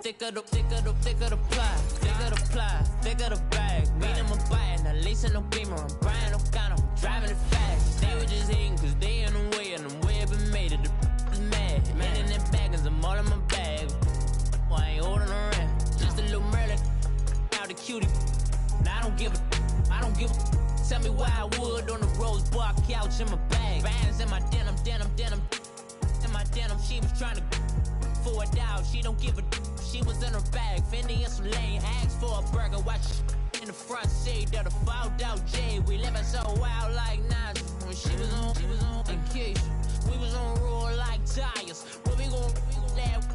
thicker the pie, thicker the pie, thicker the bag. Meet them a bite, now lease in no beamer, I'm buying no counter, driving it fast. They were just hating cause they in the way, and the way it been made it, the is mad. Man in them baggins, I'm all in my bag. Well, I ain't holding around, just a little Merlin, out the cutie. Now I don't give a. Tell me why I would on the rose bar couch in my bag. Bands in my denim. In my denim, she was trying to for it out. She don't give a. She was in her bag. Fendi and some lane. Asked for a burger. Watch in the front seat of the fouled out J. We living so wild like Nas. When she was on vacation. We was on roll like tires. What we gon' laugh?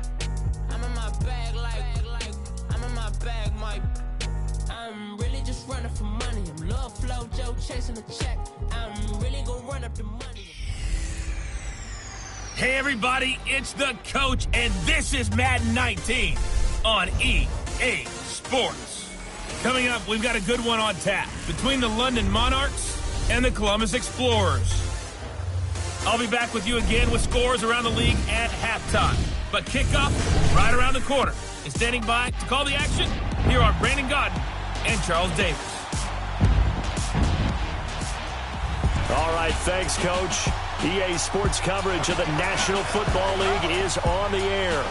I'm in my bag like I'm in my bag, Mike. I'm really just running for money. I'm love flow, Joe chasing the check. I'm really gonna run up the money. Hey everybody, it's the coach, and this is Madden 19 on EA Sports. Coming up, we've got a good one on tap between the London Monarchs and the Columbus Explorers. I'll be back with you again with scores around the league at halftime. But kickoff right around the corner. And standing by to call the action, here are Brandon Godden and Charles Davis. All right, thanks, Coach. EA Sports coverage of the National Football League is on the air.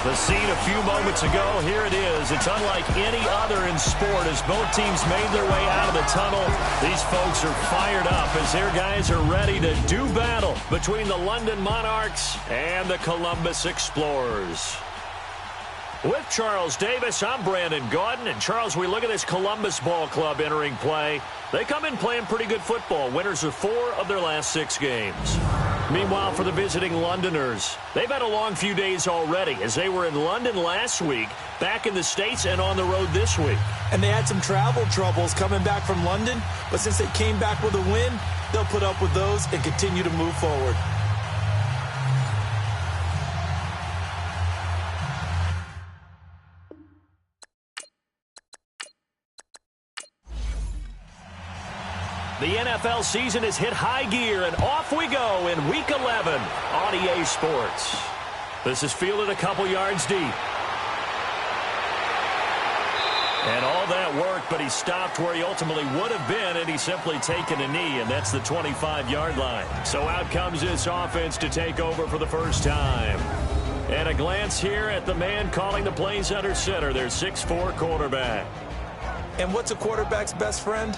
The scene a few moments ago, here it is. It's unlike any other in sport as both teams made their way out of the tunnel. These folks are fired up as their guys are ready to do battle between the London Monarchs and the Columbus Explorers. With Charles Davis, I'm Brandon Gaudin. And Charles, we look at this Columbus Ball Club entering play. They come in playing pretty good football. Winners of 4 of their last 6 games. Meanwhile, for the visiting Londoners, they've had a long few days already as they were in London last week, back in the States, and on the road this week. And they had some travel troubles coming back from London, but since they came back with a win, they'll put up with those and continue to move forward. The NFL season has hit high gear, and off we go in Week 11 on EA Sports. This is fielded a couple yards deep. And all that work, but he stopped where he ultimately would have been, and he's simply taken a knee, and that's the 25-yard line. So out comes this offense to take over for the first time. And a glance here at the man calling the plays under center, their 6'4" quarterback. And what's a quarterback's best friend?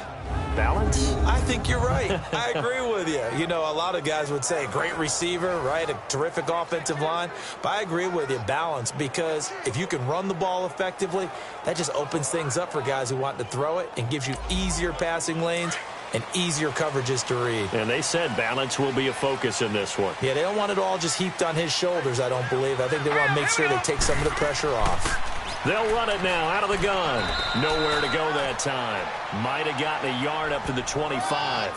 Balance? I think you're right. I agree with you. You know, a lot of guys would say great receiver, right? A terrific offensive line. But I agree with you, balance, because if you can run the ball effectively, that just opens things up for guys who want to throw it and gives you easier passing lanes and easier coverages to read. And they said balance will be a focus in this one. Yeah, they don't want it all just heaped on his shoulders, I don't believe. I think they want to make sure they take some of the pressure off. They'll run it now out of the gun. Nowhere to go that time. Might have gotten a yard up to the 25.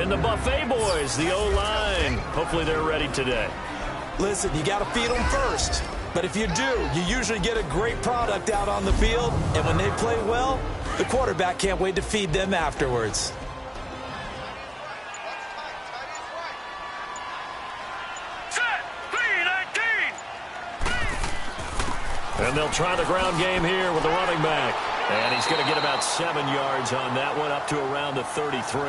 And the Buffet boys, the O-line. Hopefully they're ready today. Listen, you got to feed them first. But if you do, you usually get a great product out on the field. And when they play well, the quarterback can't wait to feed them afterwards. And they'll try the ground game here with the running back. And he's going to get about 7 yards on that one, up to around the 33.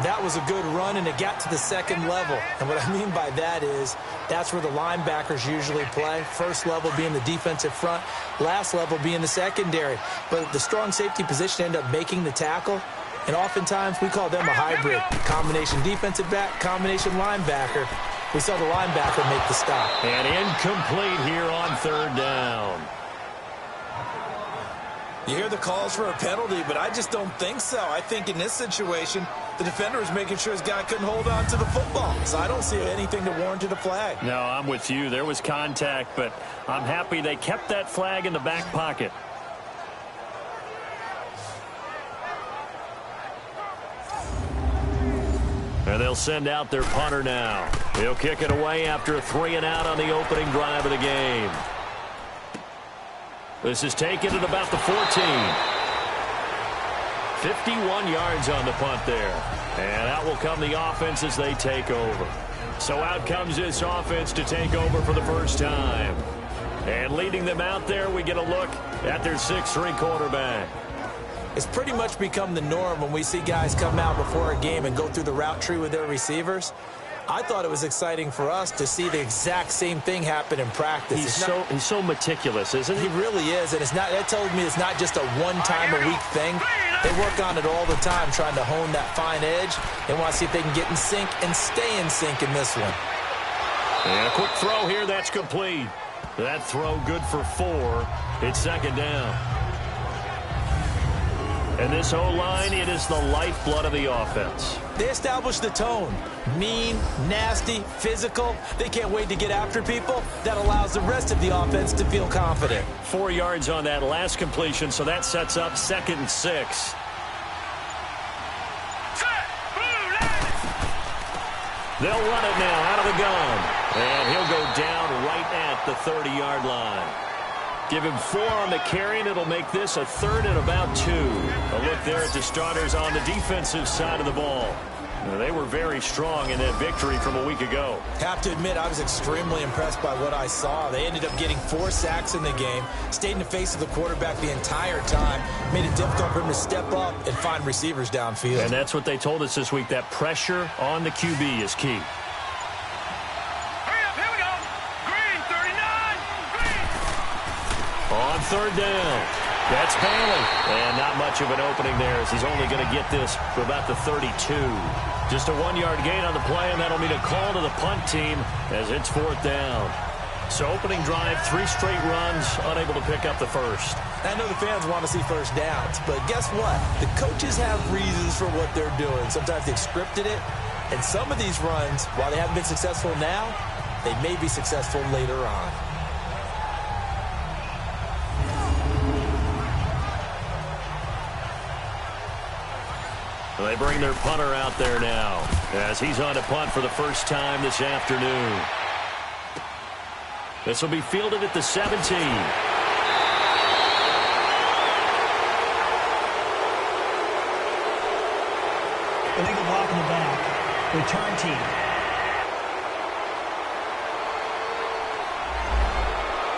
That was a good run, and it got to the second level. And what I mean by that is that's where the linebackers usually play. First level being the defensive front, last level being the secondary. But the strong safety position ended up making the tackle. And oftentimes we call them a hybrid. Combination defensive back, combination linebacker. We saw the linebacker make the stop. And incomplete here on third down. You hear the calls for a penalty, but I just don't think so. I think in this situation, the defender was making sure his guy couldn't hold on to the football. So I don't see anything to warrant a flag. No, I'm with you. There was contact, but I'm happy they kept that flag in the back pocket. And they'll send out their punter now. He'll kick it away after a 3-and-out on the opening drive of the game. This is taken at about the 14. 51 yards on the punt there. And out will come the offense as they take over. So out comes this offense to take over for the first time. And leading them out there, we get a look at their 6'3" quarterback. It's pretty much become the norm when we see guys come out before a game and go through the route tree with their receivers. I thought it was exciting for us to see the exact same thing happen in practice. He's so meticulous, isn't he? He really is, and that tells me it's not just a one-time-a-week thing. They work on it all the time, trying to hone that fine edge. They want to see if they can get in sync and stay in sync in this one. And a quick throw here, that's complete. That throw good for 4. It's second down. And this O-line, it is the lifeblood of the offense. They establish the tone. Mean, nasty, physical. They can't wait to get after people. That allows the rest of the offense to feel confident. 4 yards on that last completion, so that sets up 2nd and 6. They'll run it now out of the gun. And he'll go down right at the 30-yard line. Give him 4 on the carry, and it'll make this a 3rd and about 2. A look there at the starters on the defensive side of the ball. They were very strong in that victory from a week ago. Have to admit, I was extremely impressed by what I saw. They ended up getting 4 sacks in the game, stayed in the face of the quarterback the entire time, made it difficult for him to step up and find receivers downfield. And that's what they told us this week, that pressure on the QB is key. On 3rd down, that's Bailey. And not much of an opening there as he's only going to get this for about the 32. Just a 1-yard gain on the play, and that'll mean a call to the punt team as it's 4th down. So opening drive, 3 straight runs, unable to pick up the first. I know the fans want to see first downs, but guess what? The coaches have reasons for what they're doing. Sometimes they've scripted it, and some of these runs, while they haven't been successful now, they may be successful later on. They bring their punter out there now as he's on to punt for the first time this afternoon. This will be fielded at the 17. Illegal block in the back. Return team.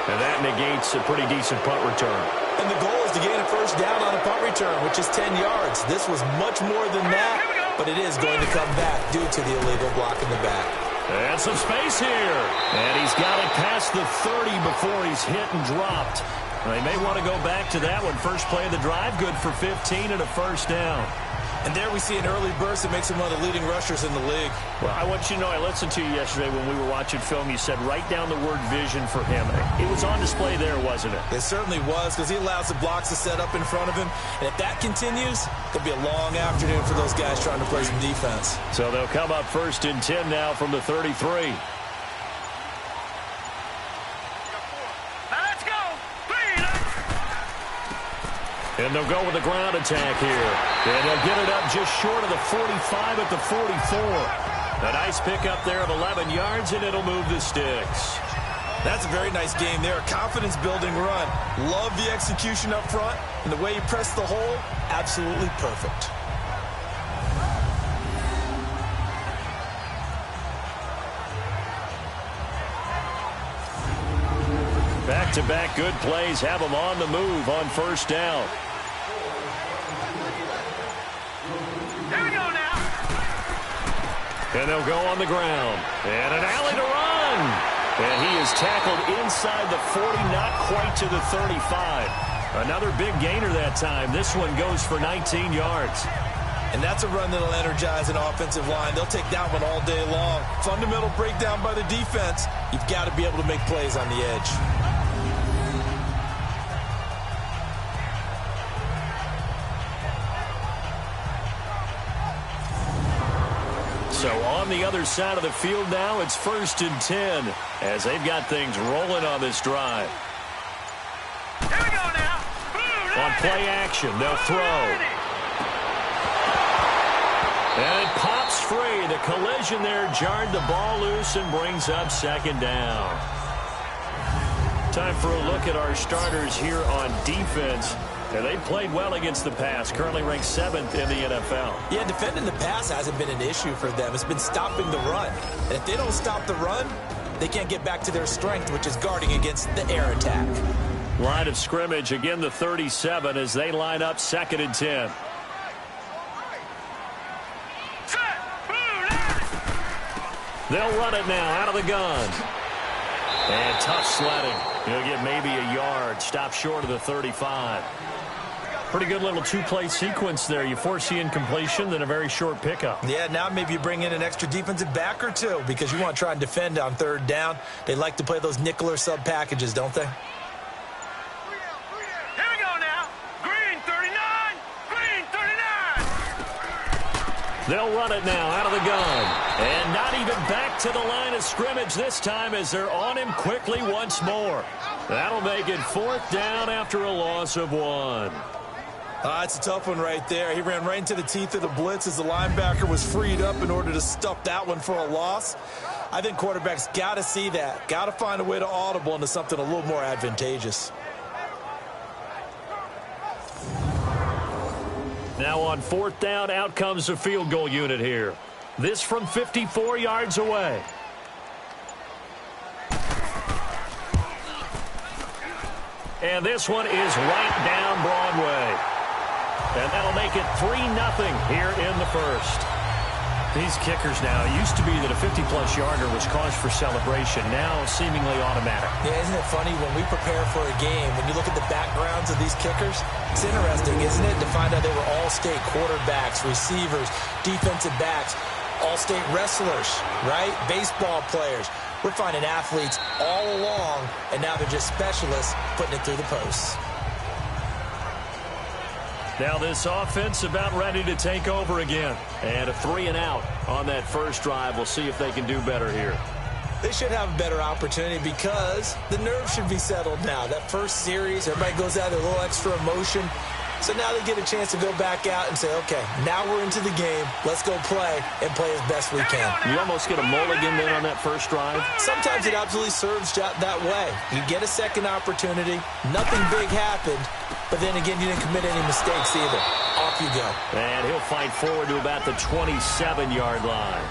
And that negates a pretty decent punt return. And the goal is to gain a first down on a punt return, which is 10 yards. This was much more than that, but it is going to come back due to the illegal block in the back. And some space here. And he's got it past the 30 before he's hit and dropped. They may want to go back to that one. First play of the drive, good for 15 and a first down. And there we see an early burst that makes him one of the leading rushers in the league. Well, I want you to know, I listened to you yesterday when we were watching film. You said write down the word vision for him. It was on display there, wasn't it? It certainly was, because he allows the blocks to set up in front of him. And if that continues, it'll be a long afternoon for those guys trying to play some defense. So they'll come up 1st and 10 now from the 33. And they'll go with the ground attack here. And they'll get it up just short of the 45 at the 44. A nice pickup there of 11 yards, and it'll move the sticks. That's a very nice game there. A confidence-building run. Love the execution up front. And the way he pressed the hole, absolutely perfect. Back-to-back good plays have them on the move on first down. Here we go now. And they'll go on the ground. And an alley to run. And he is tackled inside the 40, not quite to the 35. Another big gainer that time. This one goes for 19 yards. And that's a run that'll energize an offensive line. They'll take that one all day long. Fundamental breakdown by the defense. You've got to be able to make plays on the edge. So on the other side of the field now, it's 1st and 10 as they've got things rolling on this drive. Here we go now. On play action, they'll throw. And it pops free. The collision there jarred the ball loose and brings up 2nd down. Time for a look at our starters here on defense. And they played well against the pass, currently ranked 7th in the NFL. Yeah, defending the pass hasn't been an issue for them. It's been stopping the run. And if they don't stop the run, they can't get back to their strength, which is guarding against the air attack. Line of scrimmage, again the 37 as they line up 2nd and 10. They'll run it now out of the gun. And tough sledding. He'll get maybe a yard. Stop short of the 35. Pretty good little two-play sequence there. You force the incompletion, then a very short pickup. Yeah, now maybe you bring in an extra defensive back or two because you want to try and defend on 3rd down. They like to play those nickel or sub packages, don't they? Here we go now. Green 39. Green 39. They'll run it now out of the gun. And not even back to the line of scrimmage this time as they're on him quickly once more. That'll make it 4th down after a loss of 1. It's a tough one right there. He ran right into the teeth of the blitz as the linebacker was freed up in order to stuff that one for a loss. I think quarterbacks got to see that. Got to find a way to audible into something a little more advantageous. Now on 4th down, out comes the field goal unit here. This from 54 yards away. And this one is right down Broadway. And that'll make it 3-0 here in the first. These kickers now, it used to be that a 50-plus yarder was cause for celebration. Now seemingly automatic. Yeah, isn't it funny when we prepare for a game, when you look at the backgrounds of these kickers, it's interesting, isn't it, to find out they were all-state quarterbacks, receivers, defensive backs, all-state wrestlers, right? Baseball players. We're finding athletes all along, and now they're just specialists putting it through the posts. Now this offense about ready to take over again. And a 3-and-out on that first drive. We'll see if they can do better here. They should have a better opportunity because the nerves should be settled now. That first series, everybody goes out with a little extra emotion. So now they get a chance to go back out and say, okay, now we're into the game. Let's go play and play as best we can. You almost get a mulligan then on that first drive. Sometimes it absolutely serves that way. You get a second opportunity. Nothing big happened. But then again, you didn't commit any mistakes either. Off you go. And he'll fight forward to about the 27-yard line.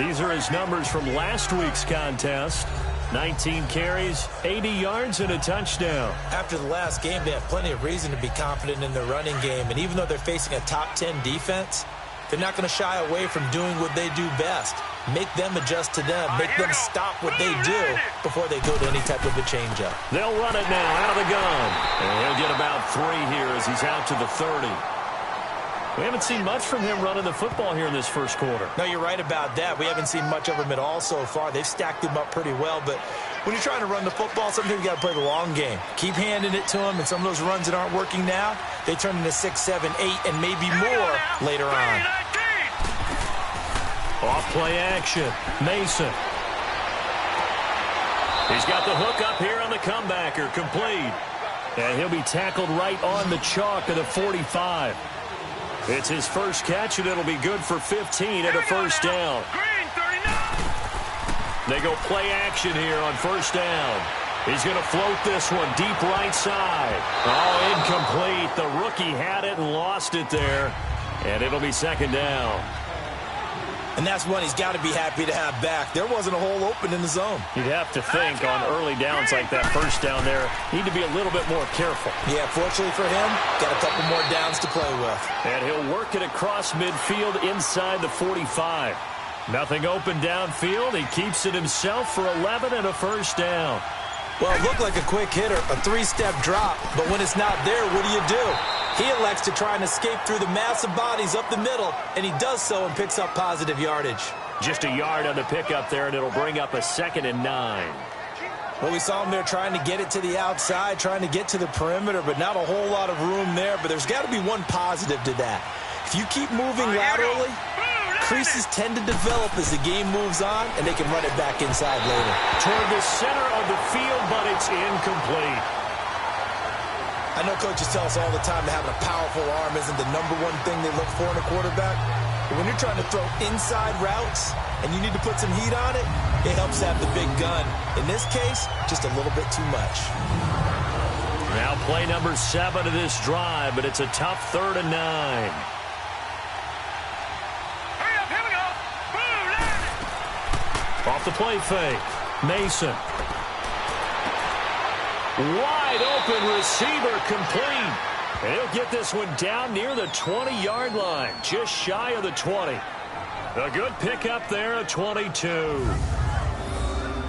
These are his numbers from last week's contest. 19 carries, 80 yards, and a touchdown. After the last game, they have plenty of reason to be confident in their running game. And even though they're facing a top 10 defense, they're not going to shy away from doing what they do best. Make them adjust to them. Make them stop what they do before they go to any type of a change-up. They'll run it now out of the gun. And he'll get about 3 here as he's out to the 30. We haven't seen much from him running the football here in this first quarter. No, you're right about that. We haven't seen much of him at all so far. They've stacked him up pretty well. But when you're trying to run the football, sometimes you got to play the long game. Keep handing it to him, and some of those runs that aren't working now, they turn into 6, 7, 8, and maybe more later on. Off play action. Mason. He's got the hook up here on the comebacker. Complete. And he'll be tackled right on the chalk of the 45. It's his first catch, and it'll be good for 15 and a first down. They go play action here on first down. He's going to float this one deep right side. Oh, incomplete. The rookie had it and lost it there. And it'll be second down. And that's one he's got to be happy to have back. There wasn't a hole open in the zone. You'd have to think on early downs like that first down there, need to be a little bit more careful. Yeah, fortunately for him, got a couple more downs to play with. And he'll work it across midfield inside the 45. Nothing open downfield. He keeps it himself for 11 and a first down. Well, it looked like a quick hitter, a 3-step drop, but when it's not there, what do? He elects to try and escape through the massive bodies up the middle, and he does so and picks up positive yardage. Just a yard on the pickup there, and it'll bring up a 2nd and 9. Well, we saw him there trying to get it to the outside, trying to get to the perimeter, but not a whole lot of room there. But there's got to be one positive to that. If you keep moving laterally, creases tend to develop as the game moves on, and they can run it back inside later. Toward the center of the field, but it's incomplete. I know coaches tell us all the time that having a powerful arm isn't the #1 thing they look for in a quarterback. But when you're trying to throw inside routes and you need to put some heat on it, it helps have the big gun. In this case, just a little bit too much. Now play number 7 of this drive, but it's a tough 3rd and 9. Off the play fake. Mason. Wide open receiver complete. And he'll get this one down near the 20-yard line, just shy of the 20. A good pickup there at 22.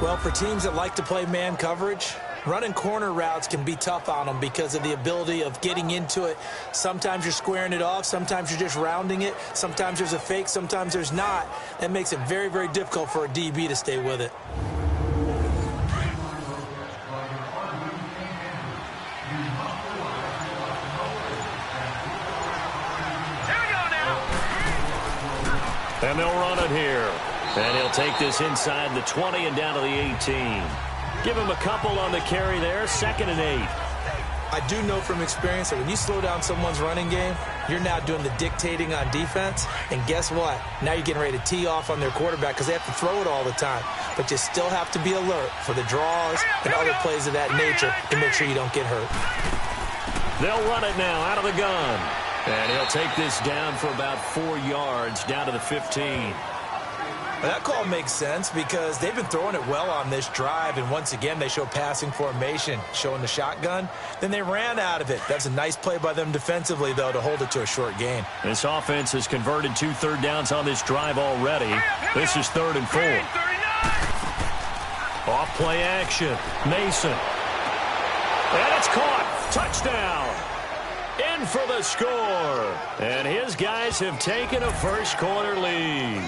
Well, for teams that like to play man coverage, running corner routes can be tough on them because of the ability of getting into it. Sometimes you're squaring it off. Sometimes you're just rounding it. Sometimes there's a fake. Sometimes there's not. That makes it very, very difficult for a DB to stay with it. And they'll run it here. And he'll take this inside the 20 and down to the 18. Give him a couple on the carry there. 2nd and 8. I do know from experience that when you slow down someone's running game, you're now doing the dictating on defense. And guess what? Now you're getting ready to tee off on their quarterback because they have to throw it all the time. But you still have to be alert for the draws and other plays of that nature to make sure you don't get hurt. They'll run it now out of the gun. And he'll take this down for about 4 yards, down to the 15. That call makes sense because they've been throwing it well on this drive, and once again they show passing formation, showing the shotgun. Then they ran out of it. That's a nice play by them defensively, though, to hold it to a short gain. This offense has converted 2 third downs on this drive already. This is 3rd and 4. Off play action. Mason. And it's caught. Touchdown. In for the score. And his guys have taken a first-quarter lead.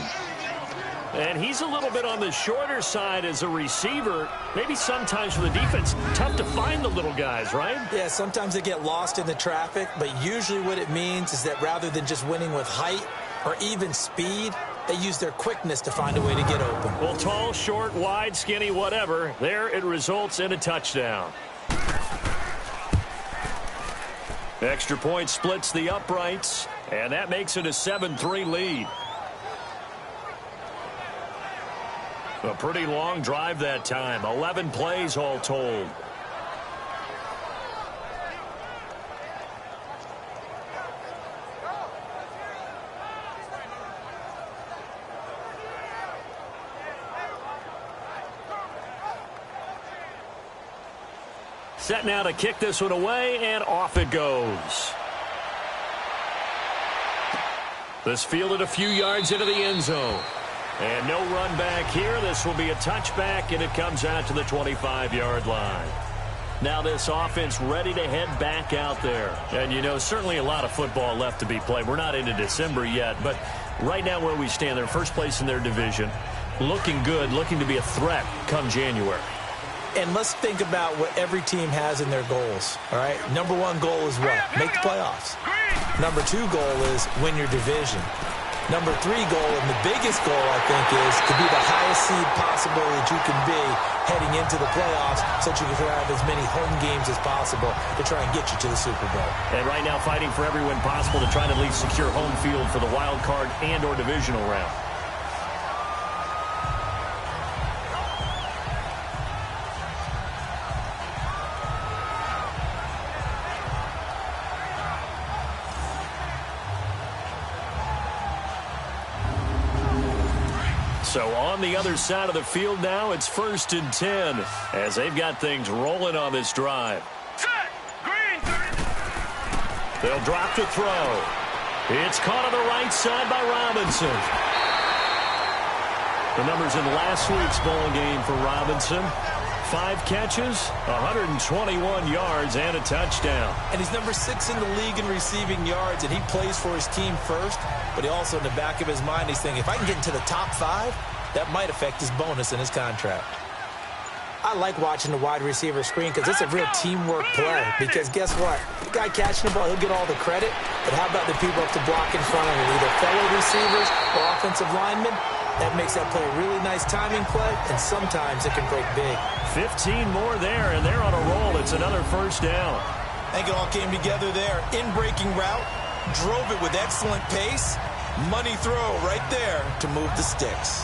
And he's a little bit on the shorter side as a receiver. Maybe sometimes for the defense, tough to find the little guys, right? Yeah, sometimes they get lost in the traffic, but usually what it means is that rather than just winning with height or even speed, they use their quickness to find a way to get open. Well, tall, short, wide, skinny, whatever, there it results in a touchdown. Extra point splits the uprights, and that makes it a 7-3 lead. A pretty long drive that time. 11 plays all told. Set now to kick this one away, and off it goes. This fielded a few yards into the end zone. And no run back here. This will be a touchback, and it comes out to the 25-yard line. Now this offense ready to head back out there. And, you know, certainly a lot of football left to be played. We're not into December yet, but right now where we stand, they're first place in their division. Looking good, looking to be a threat come January. And let's think about what every team has in their goals, all right? Number 1 goal is what? Make the playoffs. Number 2 goal is win your division. Number 3 goal, and the biggest goal, I think, is to be the highest seed possible that you can be heading into the playoffs so that you can have as many home games as possible to try and get you to the Super Bowl. And right now fighting for every win possible to try to at least secure home field for the wild card and or divisional round. So on the other side of the field now, it's 1st and 10 as they've got things rolling on this drive. Set. Green. They'll drop to throw. It's caught on the right side by Robinson. The numbers in last week's ball game for Robinson. 5 catches, 121 yards, and a touchdown. And he's number 6 in the league in receiving yards, and he plays for his team first. But he also, in the back of his mind, he's thinking, if I can get into the top 5, that might affect his bonus in his contract. I like watching the wide receiver screen because it's a real teamwork play. Because guess what? The guy catching the ball, he'll get all the credit. But how about the people up to block in front of him, either fellow receivers or offensive linemen? That makes that play a really nice timing play, and sometimes it can break big. 15 more there, and they're on a roll. It's another first down. I think it all came together there. In-breaking route, drove it with excellent pace. Money throw right there to move the sticks.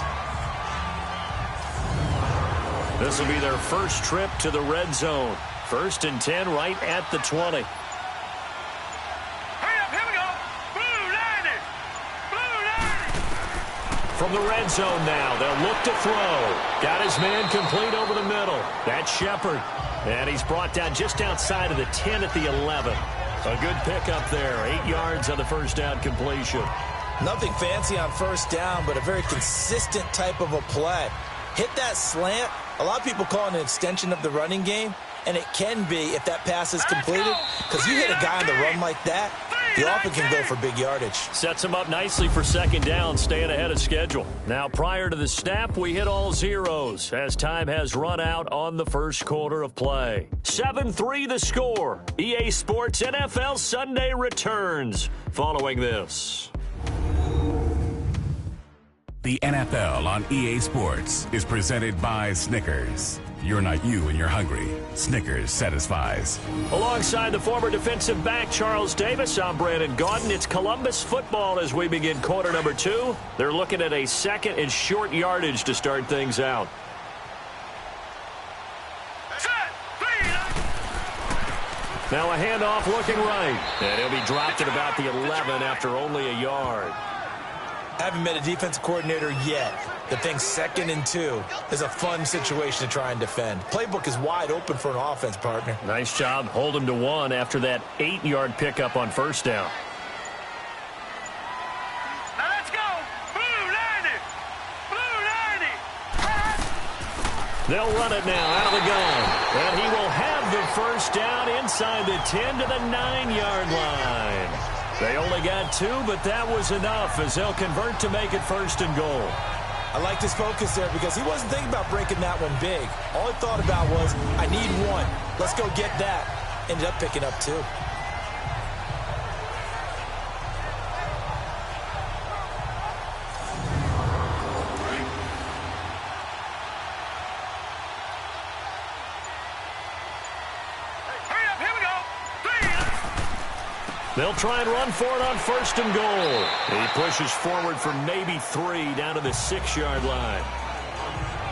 This will be their first trip to the red zone. 1st and 10 right at the 20. Hurry up, here we go. Blue 90. Blue 90. From From the red zone now, they'll look to throw. Got his man complete over the middle. That's Shepard. And he's brought down just outside of the 10 at the 11. A good pickup there. 8 yards on the first down completion. Nothing fancy on first down, but a very consistent type of a play. Hit that slant. A lot of people call it an extension of the running game, and it can be if that pass is completed, because you hit a guy on the run like that, he often can go for big yardage. Sets him up nicely for second down, staying ahead of schedule. Now, prior to the snap, we hit all zeros as time has run out on the first quarter of play. 7-3 the score. EA Sports NFL Sunday returns following this. The NFL on EA Sports is presented by Snickers. You're not you and you're hungry. Snickers satisfies. Alongside the former defensive back Charles Davis, I'm Brandon Gaudin. It's Columbus football as we begin quarter number 2. They're looking at a second and short yardage to start things out. Now a handoff looking right. And he'll be dropped at about the 11 after only a yard. Haven't met a defensive coordinator yet that thinks 2nd and 2 is a fun situation to try and defend. Playbook is wide open for an offense, partner. Nice job. Hold him to 1 after that 8-yard pickup on first down. Now let's go. Blue 90. Blue 90. They'll run it now out of the gun. And he will have the first down inside the 10 to the 9-yard line. They only got 2, but that was enough as they'll convert to make it 1st and goal. I liked his focus there because he wasn't thinking about breaking that one big. All he thought about was, I need 1. Let's go get that. Ended up picking up 2. They'll try and run for it on 1st and goal. He pushes forward for maybe 3 down to the 6-yard line.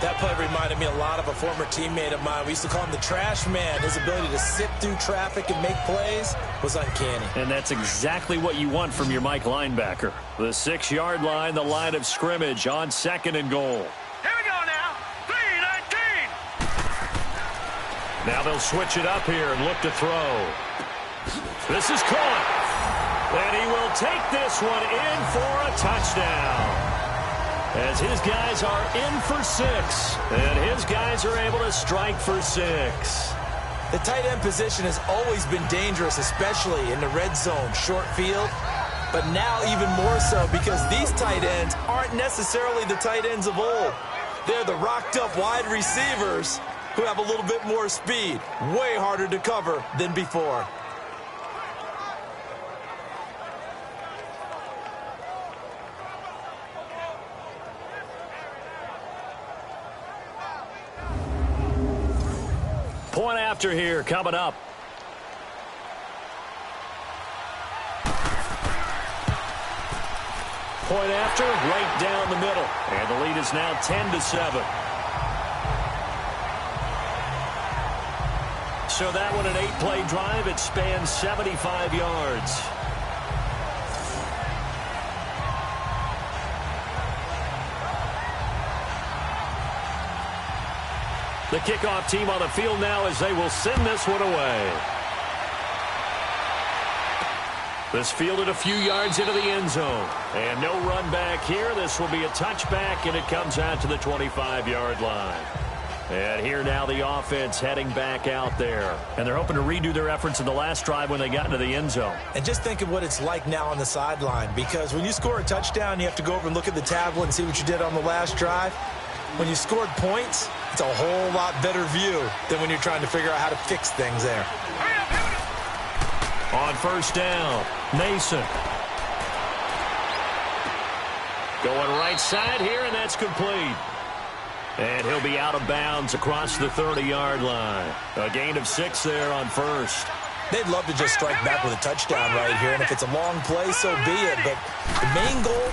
That play reminded me a lot of a former teammate of mine. We used to call him the trash man. His ability to sit through traffic and make plays was uncanny. And that's exactly what you want from your Mike linebacker. The 6-yard line, the line of scrimmage on 2nd and goal. Here we go now. 3-19. Now they'll switch it up here and look to throw. This is caught. And he will take this one in for a touchdown. As his guys are in for 6. And his guys are able to strike for 6. The tight end position has always been dangerous, especially in the red zone, short field. But now even more so because these tight ends aren't necessarily the tight ends of old. They're the rocked-up wide receivers who have a little bit more speed. Way harder to cover than before. Point after here coming up. Point after right down the middle. And the lead is now 10-7. So that one an 8-play drive. It spans 75 yards. The kickoff team on the field now as they will send this one away. This fielded a few yards into the end zone. And no run back here. This will be a touchback, and it comes out to the 25-yard line. And here now the offense heading back out there. And they're hoping to redo their efforts in the last drive when they got into the end zone. And just think of what it's like now on the sideline, because when you score a touchdown, you have to go over and look at the tablet and see what you did on the last drive. When you scored points, it's a whole lot better view than when you're trying to figure out how to fix things there. On first down, Mason. Going right side here, and that's complete. And he'll be out of bounds across the 30-yard line. A gain of 6 there on first. They'd love to just strike back with a touchdown right here, and if it's a long play, so be it. But the main goal,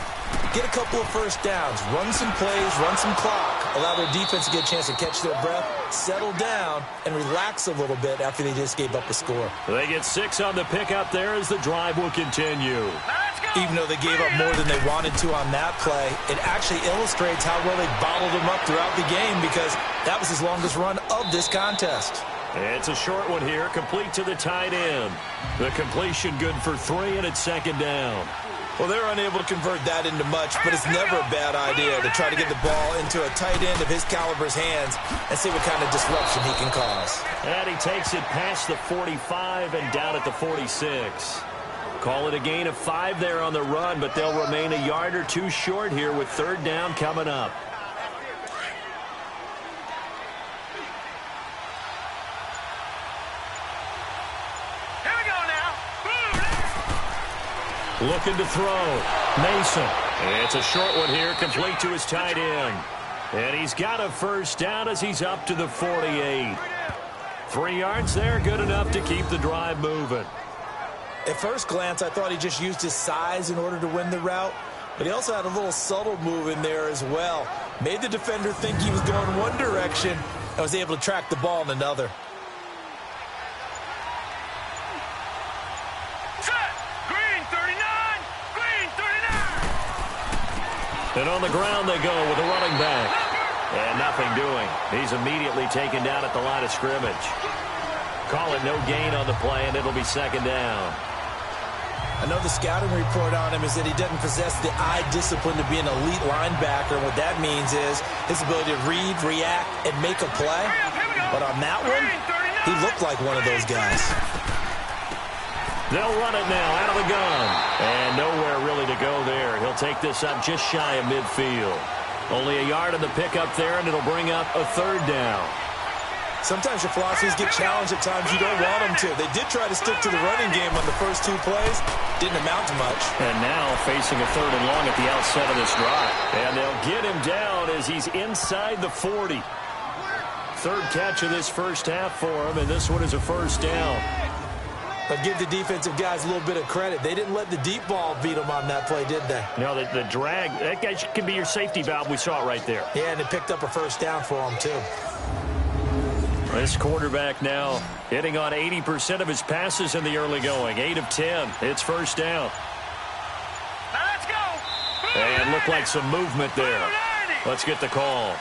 get a couple of first downs, run some plays, run some clock, allow their defense to get a chance to catch their breath, settle down, and relax a little bit after they just gave up a score. They get 6 on the pickup there as the drive will continue. Now let's go. Even though they gave up more than they wanted to on that play, it actually illustrates how well they bottled him up throughout the game because that was his longest run of this contest. It's a short one here, complete to the tight end. The completion good for 3, and it's second down. Well, they're unable to convert that into much, but it's never a bad idea to try to get the ball into a tight end of his caliber's hands and see what kind of disruption he can cause. And he takes it past the 45 and down at the 46. Call it a gain of 5 there on the run, but they'll remain a yard or 2 short here with third down coming up. Here we go now. Looking to throw. Mason. It's a short one here, complete to his tight end. And he's got a first down as he's up to the 48. 3 yards there, good enough to keep the drive moving. At first glance, I thought he just used his size in order to win the route, but he also had a little subtle move in there as well. Made the defender think he was going one direction and was able to track the ball in another. Set. Green 39. Green 39. And on the ground they go with a running back. And nothing doing. He's immediately taken down at the line of scrimmage. Call it no gain on the play, and it'll be second down. I know the scouting report on him is that he doesn't possess the eye discipline to be an elite linebacker. What that means is his ability to read, react, and make a play. But on that one, he looked like one of those guys. They'll run it now out of the gun. And nowhere really to go there. He'll take this up just shy of midfield. Only a yard in the pickup there, and it'll bring up a third down. Sometimes your philosophies get challenged at times you don't want them to. They did try to stick to the running game on the first 2 plays. Didn't amount to much. And now facing a third and long at the outset of this drive. And they'll get him down as he's inside the 40. Third catch of this first half for him, and this one is a first down. But give the defensive guys a little bit of credit. They didn't let the deep ball beat them on that play, did they? No, the drag, that guy can be your safety valve. We saw it right there. Yeah, and they picked up a first down for him, too. This quarterback now hitting on 80% of his passes in the early going. 8 of 10. It's first down. Now let's go. And looked like some movement there. Let's get the call.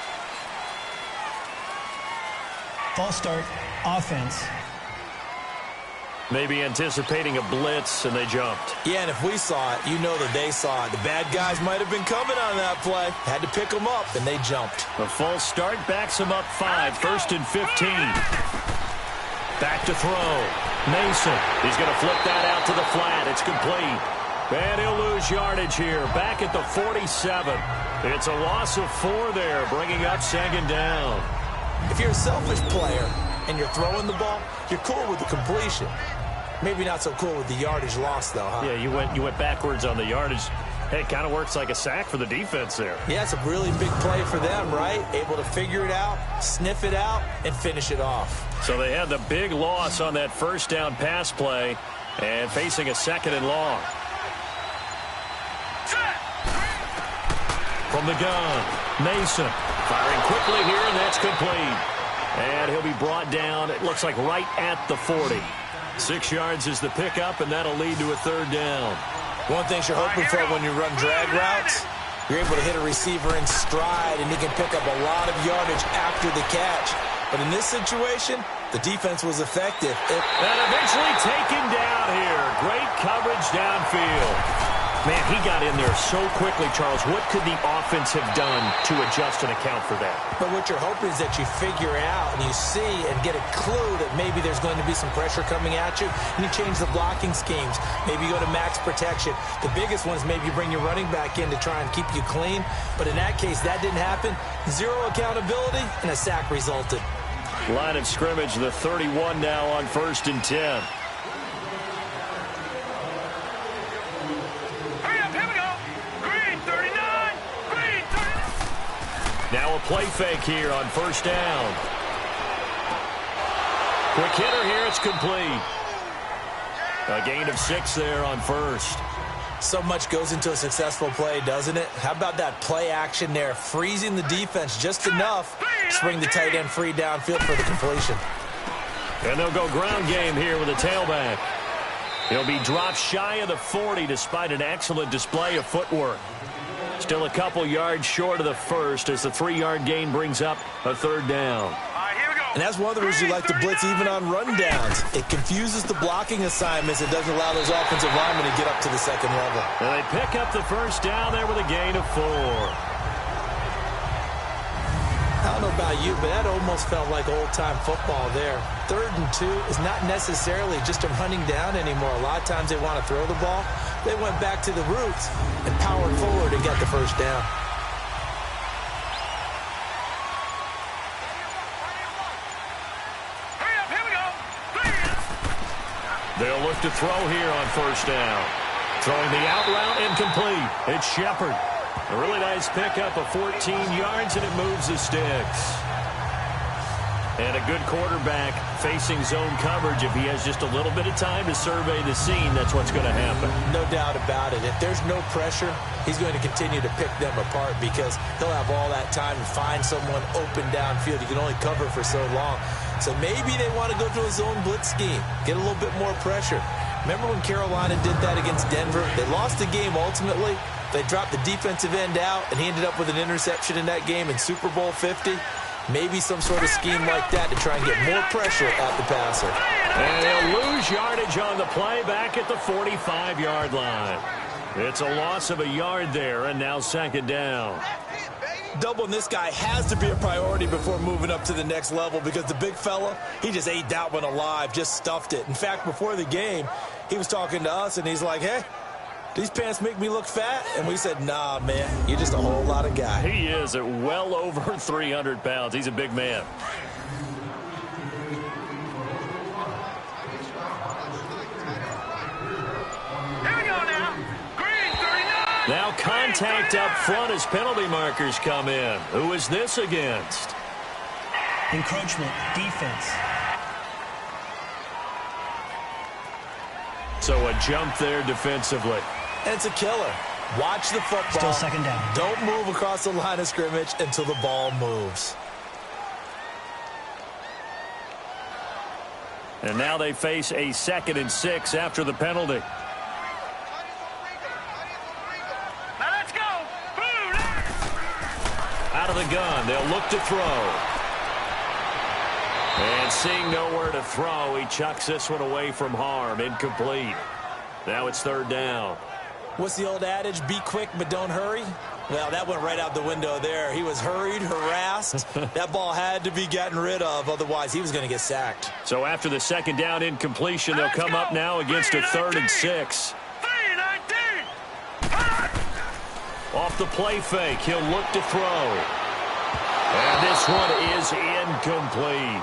False start, offense. Maybe anticipating a blitz, and they jumped. Yeah, and if we saw it, you know that they saw it. The bad guys might have been coming on that play. Had to pick them up, and they jumped. A false start backs them up 5. First and 15. Back to throw. Mason. He's going to flip that out to the flat. It's complete. And he'll lose yardage here. Back at the 47. It's a loss of 4 there, bringing up second down. If you're a selfish player and you're throwing the ball, you're cool with the completion. Maybe not so cool with the yardage loss, though, huh? Yeah, you went backwards on the yardage. Hey, it kind of works like a sack for the defense there. Yeah, it's a really big play for them, right? Able to figure it out, sniff it out, and finish it off. So they had the big loss on that first down pass play and facing a second and long. From the gun, Mason firing quickly here, and that's complete. And he'll be brought down, it looks like right at the 40. 6 yards is the pickup, and that'll lead to a third down. One thing you're hoping for when you run drag routes, you're able to hit a receiver in stride, and he can pick up a lot of yardage after the catch. But in this situation, the defense was effective. And eventually taken down here. Great coverage downfield. Man, he got in there so quickly, Charles. What could the offense have done to adjust and account for that? But what you're hoping is that you figure out and you see and get a clue that maybe there's going to be some pressure coming at you, and you change the blocking schemes. Maybe you go to max protection. The biggest one is maybe you bring your running back in to try and keep you clean. But in that case, that didn't happen. 0 accountability, and a sack resulted. Line of scrimmage, the 31 now on 1st and 10. Now a play fake here on first down. Quick hitter here, it's complete. A gain of 6 there on first. So much goes into a successful play, doesn't it? How about that play action there, freezing the defense just enough to bring the tight end free downfield for the completion. And they'll go ground game here with a tailback. He'll be dropped shy of the 40 despite an excellent display of footwork. Still a couple yards short of the first as the 3-yard gain brings up a third down. And that's one of the reasons you like to blitz even on rundowns. It confuses the blocking assignments. It doesn't allow those offensive linemen to get up to the second level. And they pick up the first down there with a gain of 4. I don't know about you, but that almost felt like old-time football there. 3rd and 2 is not necessarily just a running down anymore. A lot of times they want to throw the ball. They went back to the roots and powered forward and got the first down. They'll look to throw here on first down. Throwing the out route incomplete. It's Shepard. A really nice pickup of 14 yards, and it moves the sticks. And a good quarterback facing zone coverage. If he has just a little bit of time to survey the scene, that's what's going to happen. No doubt about it. If there's no pressure, he's going to continue to pick them apart because he'll have all that time to find someone open downfield. You can only cover for so long. So maybe they want to go to a zone blitz scheme, get a little bit more pressure. Remember when Carolina did that against Denver? They lost the game ultimately. They dropped the defensive end out, and he ended up with an interception in that game in Super Bowl 50. Maybe some sort of scheme like that to try and get more pressure at the passer. And they'll lose yardage on the play back at the 45-yard line. It's a loss of a yard there, and now second down. Doubling this guy has to be a priority before moving up to the next level because the big fella, he just ate that one alive, just stuffed it. In fact, before the game, he was talking to us, and he's like, hey, these pants make me look fat? And we said, nah, man, you're just a whole lot of guy. He is at well over 300 pounds. He's a big man. Here we go now. Green 39. Now contact up front as penalty markers come in. Who is this against? Encroachment, defense. So a jump there defensively. And it's a killer. Watch the football. Still second down. Don't move across the line of scrimmage until the ball moves. And now they face a 2nd and 6 after the penalty. Now let's go. Boom. Out of the gun, they'll look to throw. And seeing nowhere to throw, he chucks this one away from harm. Incomplete. Now it's 3rd down. What's the old adage? Be quick, but don't hurry. Well, that went right out the window there. He was hurried, harassed. That ball had to be gotten rid of. Otherwise, he was going to get sacked. So after the 2nd down incompletion, they'll come up now against a 3rd and 6. 3-19. Off the play fake, he'll look to throw. And this one is incomplete.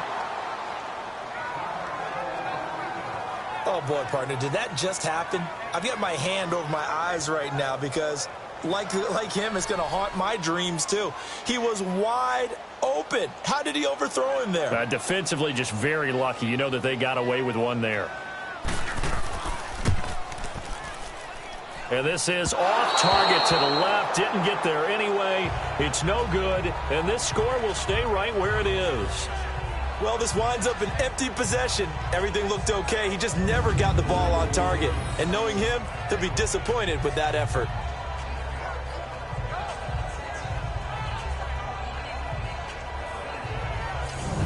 Oh, boy, partner, did that just happen? I've got my hand over my eyes right now because, like him, it's going to haunt my dreams, too. He was wide open. How did he overthrow him there? Defensively, just very lucky. You know that they got away with one there. And this is off target to the left. Didn't get there anyway. It's no good. And this score will stay right where it is. Well, this winds up an empty possession. Everything looked okay. He just never got the ball on target. And knowing him, he'll be disappointed with that effort.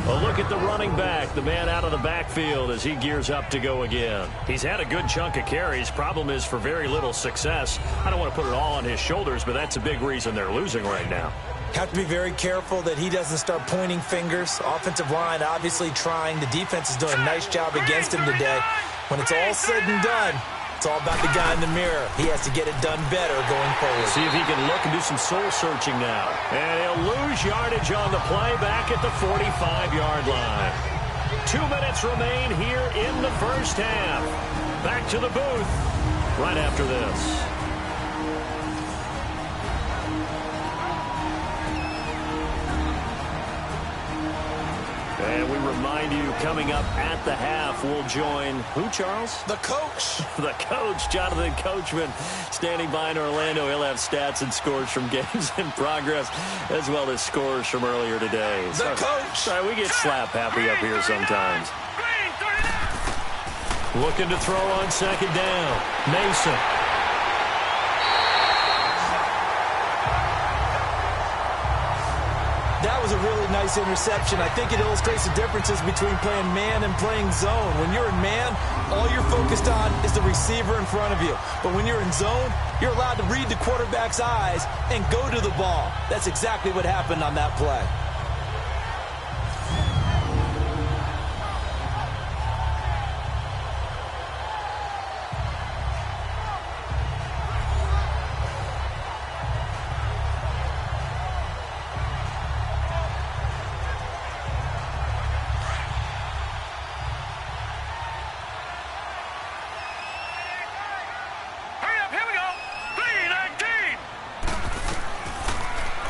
A look at the running back, the man out of the backfield as he gears up to go again. He's had a good chunk of carries. Problem is for very little success. I don't want to put it all on his shoulders, but that's a big reason they're losing right now. Have to be very careful that he doesn't start pointing fingers. Offensive line obviously trying. The defense is doing a nice job against him today. When it's all said and done, it's all about the guy in the mirror. He has to get it done better going forward. See if he can look and do some soul searching now. And he'll lose yardage on the play back at the 45-yard line. 2 minutes remain here in the first half. Back to the booth right after this. And we remind you, coming up at the half, we'll join who, Charles? The coach. The coach, Jonathan Coachman, standing by in Orlando. He'll have stats and scores from games in progress, as well as scores from earlier today. The coach. Sorry, we get slap happy up here sometimes. Looking to throw on second down. Mason. That was a really nice interception. I think it illustrates the differences between playing man and playing zone. When you're in man, all you're focused on is the receiver in front of you. But when you're in zone, you're allowed to read the quarterback's eyes and go to the ball. That's exactly what happened on that play.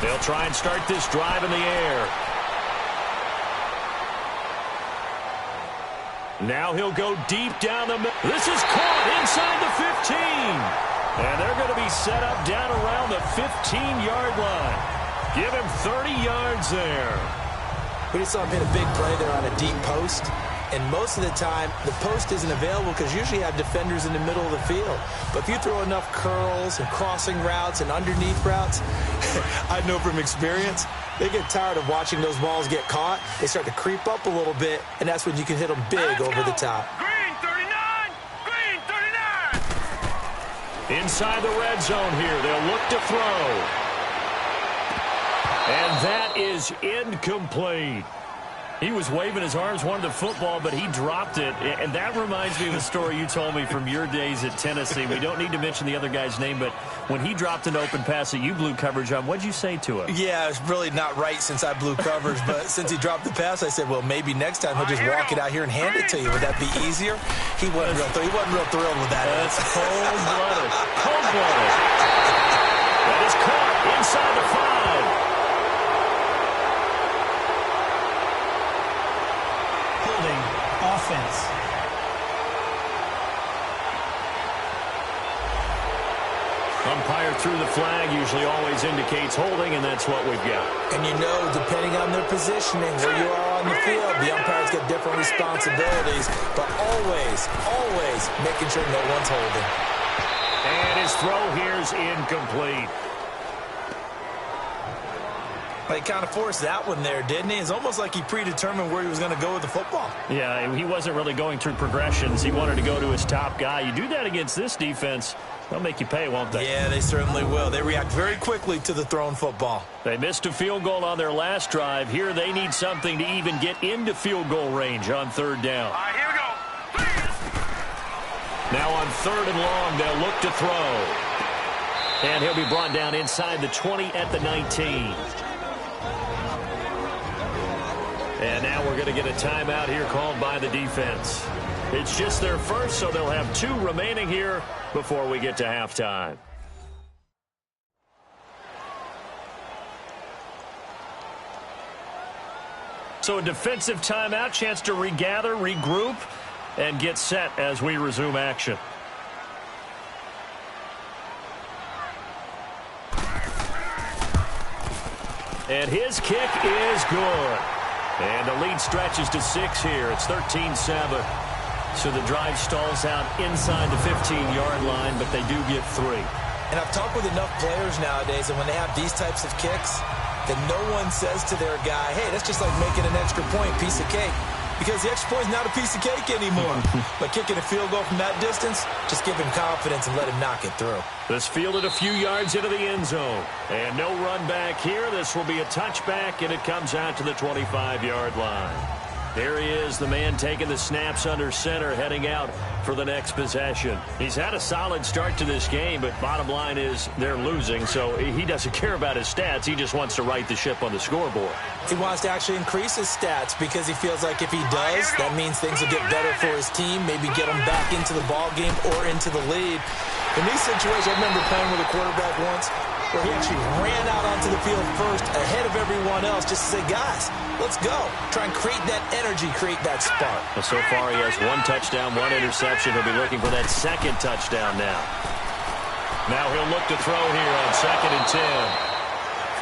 They'll try and start this drive in the air. Now he'll go deep down the middle. This is caught inside the 15. And they're going to be set up down around the 15-yard line. Give him 30 yards there. We just saw him hit a big play there on a deep post. And most of the time, the post isn't available because usually you have defenders in the middle of the field. But if you throw enough curls and crossing routes and underneath routes, I know from experience, they get tired of watching those balls get caught. They start to creep up a little bit, and that's when you can hit them big over the top. Green 39! Green 39! Inside the red zone here, they'll look to throw. And that is incomplete. He was waving his arms, wanted the football, but he dropped it. And that reminds me of a story you told me from your days at Tennessee. We don't need to mention the other guy's name, but when he dropped an open pass that you blew coverage on, what'd you say to him? Yeah, it's really not right since I blew coverage, but since he dropped the pass, I said, well, maybe next time he'll just walk it out here and hand it to you. Would that be easier? He wasn't real thrilled with that. That's cold-blooded. Cold-blooded. That is caught inside the 5. Offense. Umpire threw the flag, usually always indicates holding, and that's what we've got. And you know, depending on their positioning, where you are on the field, the umpires get different responsibilities, but always making sure no one's holding. And his throw here is incomplete. He kind of forced that one there, didn't he? It's almost like he predetermined where he was going to go with the football. Yeah, he wasn't really going through progressions. He wanted to go to his top guy. You do that against this defense, they'll make you pay, won't they? Yeah, they certainly will. They react very quickly to the thrown football. They missed a field goal on their last drive. Here they need something to even get into field goal range on third down. All right, here we go. Now on third and long, they'll look to throw. And he'll be brought down inside the 20 at the 19. And now we're going to get a timeout here called by the defense. It's just their first, so they'll have 2 remaining here before we get to halftime. So a defensive timeout, chance to regather, regroup, and get set as we resume action. And his kick is good. And the lead stretches to 6 here. It's 13-7. So the drive stalls out inside the 15-yard line, but they do get 3. And I've talked with enough players nowadays, and when they have these types of kicks, that no one says to their guy, hey, that's just like making an extra point, piece of cake. Because the extra point is not a piece of cake anymore. But kicking a field goal from that distance, just give him confidence and let him knock it through. This fielded a few yards into the end zone. And no run back here. This will be a touchback, and it comes out to the 25-yard line. There he is, the man taking the snaps under center, heading out for the next possession. He's had a solid start to this game, but bottom line is they're losing, so he doesn't care about his stats. He just wants to right the ship on the scoreboard. He wants to actually increase his stats because he feels like if he does, that means things will get better for his team, maybe get him back into the ball game or into the lead. In these situations, I remember playing with a quarterback once where he actually ran out onto the field first ahead of everyone else just to say, guys, let's go. Try and create that energy, create that spark. Well, so far he has 1 touchdown, 1 interception. He'll be looking for that second touchdown now. Now he'll look to throw here on 2nd and 10.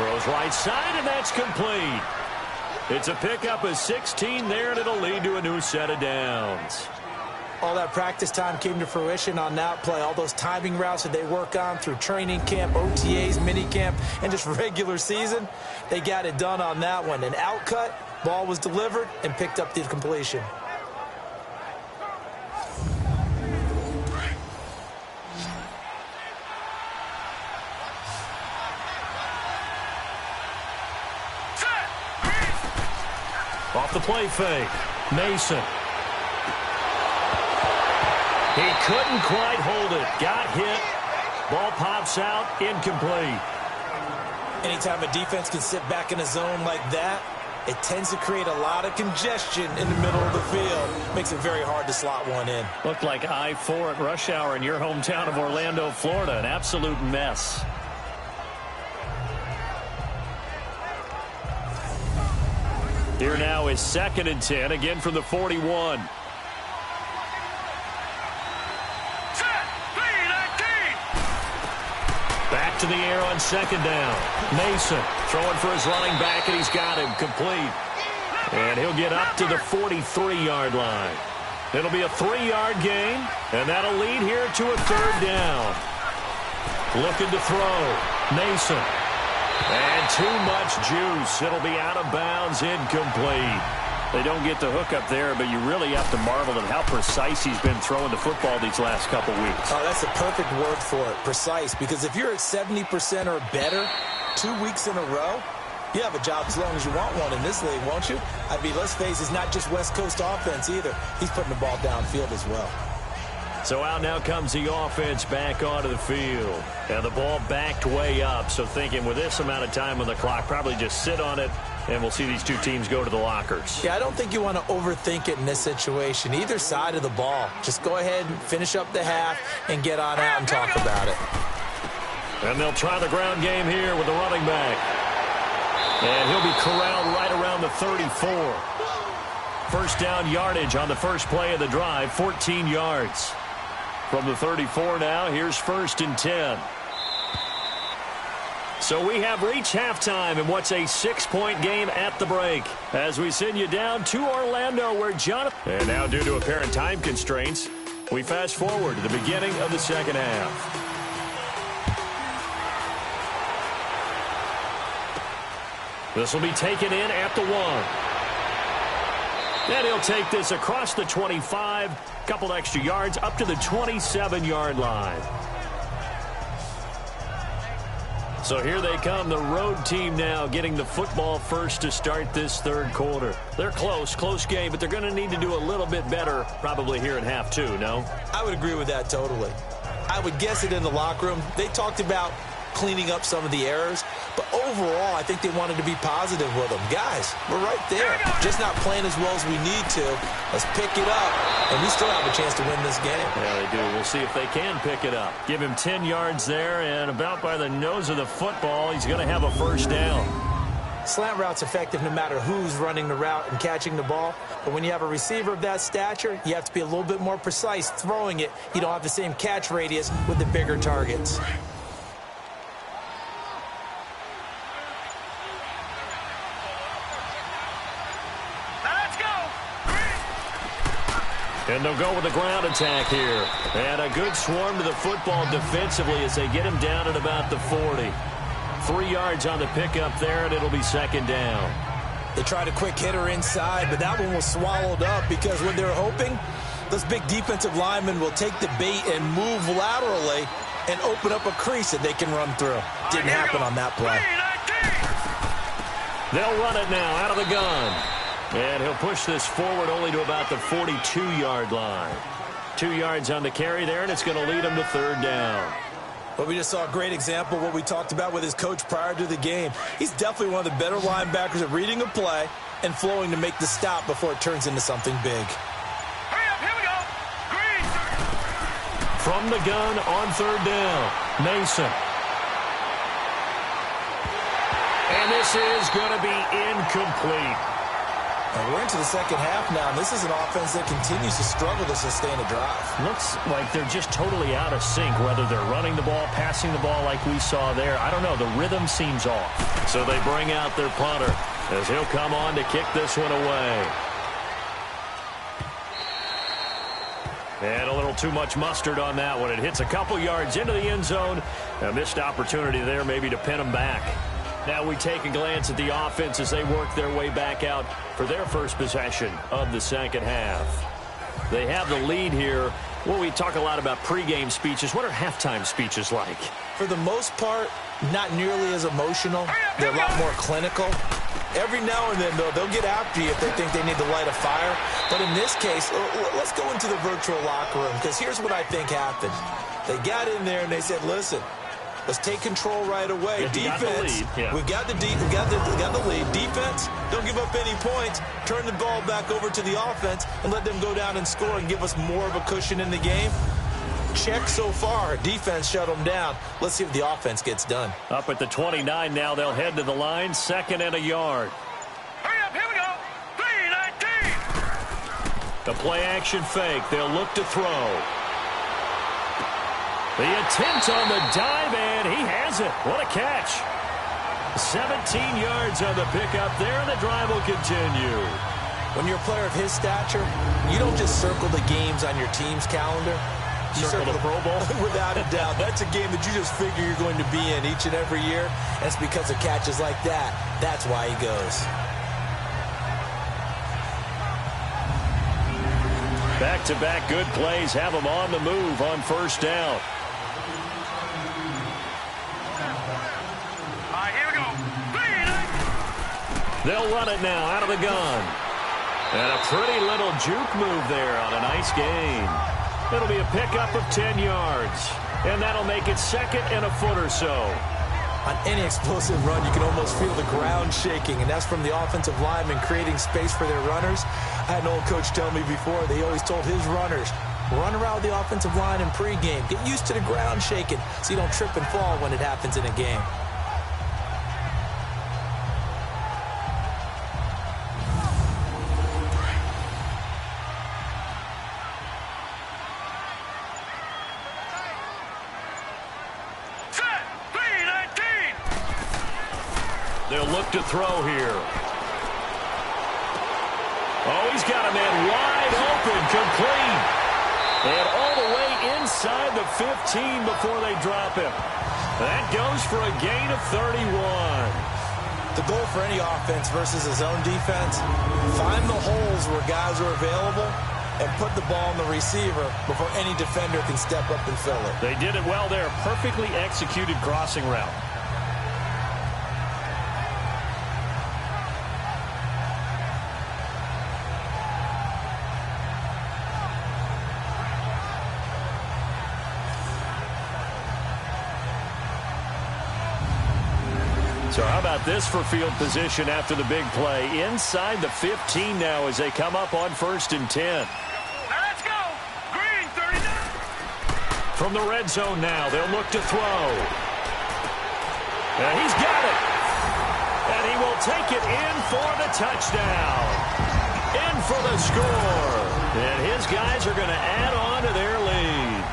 Throws right side, and that's complete. It's a pickup of 16 there, and it'll lead to a new set of downs. all that practice time came to fruition on that play. All those timing routes that they work on through training camp, OTAs, mini camp, and just regular season, they got it done on that one. An outcut, ball was delivered, and picked up the completion. Off the play fake, Mason. He couldn't quite hold it. Got hit. Ball pops out, incomplete. Anytime a defense can sit back in a zone like that, it tends to create a lot of congestion in the middle of the field. Makes it very hard to slot one in. Looked like I-4 at rush hour in your hometown of Orlando, Florida. An absolute mess. Here now is 2nd and 10, again from the 41. Back to the air on 2nd down. Mason throwing for his running back, and he's got him complete. And he'll get up to the 43-yard line. It'll be a 3-yard gain, and that'll lead here to a 3rd down. Looking to throw. Mason. And too much juice. It'll be out of bounds, incomplete. They don't get the hook up there, but you really have to marvel at how precise he's been throwing the football these last couple weeks. Oh, that's a perfect word for it, precise, because if you're at 70% or better 2 weeks in a row, you have a job as long as you want one in this league, won't you? I mean, let's face it, it's not just West Coast offense either. He's putting the ball downfield as well. So out now comes the offense back onto the field. And the ball backed way up. So thinking with this amount of time on the clock, probably just sit on it, and we'll see these two teams go to the lockers. Yeah, I don't think you want to overthink it in this situation. Either side of the ball. Just go ahead and finish up the half and get on out and talk about it. And they'll try the ground game here with the running back. And he'll be corralled right around the 34. First down yardage on the first play of the drive, 14 yards. From the 34 now, here's 1st and 10. So we have reached halftime in what's a 6-point game at the break. As we send you down to Orlando where Jonathan... And now due to apparent time constraints, we fast forward to the beginning of the 2nd half. This will be taken in at the 1. And he'll take this across the 25, couple extra yards, up to the 27-yard line. So here they come, the road team now getting the football first to start this 3rd quarter. They're close game, but they're going to need to do a little bit better probably here in half 2, no? I would agree with that totally. I would guess it in the locker room. They talked about cleaning up some of the errors, but overall I think they wanted to be positive with them. Guys, we're right there, just not playing as well as we need to. Let's pick it up, and we still have a chance to win this game. Yeah, they do. We'll see if they can pick it up. Give him 10 yards there, and about by the nose of the football, he's going to have a 1st down. Slant route's effective no matter who's running the route and catching the ball, but when you have a receiver of that stature, you have to be a little bit more precise throwing it. You don't have the same catch radius with the bigger targets. And they'll go with the ground attack here. And a good swarm to the football defensively as they get him down at about the 40. 3 yards on the pickup there, and it'll be 2nd down. They tried a quick hitter inside, but that one was swallowed up because what they're hoping, those big defensive linemen will take the bait and move laterally and open up a crease that they can run through. Didn't happen on that play. They'll run it now out of the gun. And he'll push this forward only to about the 42-yard line. 2 yards on the carry there, and it's going to lead him to 3rd down. Well, we just saw a great example of what we talked about with his coach prior to the game. He's definitely one of the better linebackers at reading a play and flowing to make the stop before it turns into something big. Hurry up, here we go. Green. From the gun on 3rd down, Mason. And this is going to be incomplete. And we're into the 2nd half now, and this is an offense that continues to struggle to sustain a drive. Looks like they're just totally out of sync, whether they're running the ball, passing the ball like we saw there. I don't know. The rhythm seems off. So they bring out their punter as he'll come on to kick this one away. And a little too much mustard on that one. It hits a couple yards into the end zone. A missed opportunity there maybe to pin them back. Now we take a glance at the offense as they work their way back out for their first possession of the second half. They have the lead here. Well, we talk a lot about pregame speeches. What are halftime speeches like? For the most part, not nearly as emotional. They're a lot more clinical. Every now and then, though, they'll get after you if they think they need to light a fire. But in this case, let's go into the virtual locker room, because here's what I think happened. They got in there and they said, listen, let's take control right away. Yeah, Defense, we've got the lead. Defense, don't give up any points. Turn the ball back over to the offense and let them go down and score and give us more of a cushion in the game. Check so far. Defense shut them down. Let's see if the offense gets done. Up at the 29 now. They'll head to the line. 2nd and a yard. Hurry up, here we go. 3-19. The play action fake. They'll look to throw. The attempt on the dive, and he has it. What a catch. 17 yards on the pickup there, and the drive will continue. When you're a player of his stature, you don't just circle the games on your team's calendar. You circle the Pro Bowl? Without a doubt. That's a game that you just figure you're going to be in each and every year. And it's because of catches like that. That's why he goes. Back-to-back good plays have them on the move on first down. All right, here we go. 3-19. They'll run it now out of the gun. And a pretty little juke move there on a nice gain. It'll be a pickup of 10 yards. And that'll make it 2nd and a foot or so. On any explosive run, you can almost feel the ground shaking, and that's from the offensive linemen creating space for their runners. I had an old coach tell me before, they always told his runners, run around the offensive line in pregame. Get used to the ground shaking so you don't trip and fall when it happens in a game. They'll look to throw here. Oh, he's got a man wide open, complete. And all the way inside the 15 before they drop him. That goes for a gain of 31. The goal for any offense versus a zone defense, find the holes where guys are available and put the ball on the receiver before any defender can step up and fill it. They did it well there. Perfectly executed crossing route. So how about this for field position after the big play? Inside the 15 now as they come up on 1st and 10. Now let's go. Green, 39. From the red zone now, they'll look to throw. And he's got it. And he will take it in for the touchdown. In for the score. And his guys are going to add on to their lead.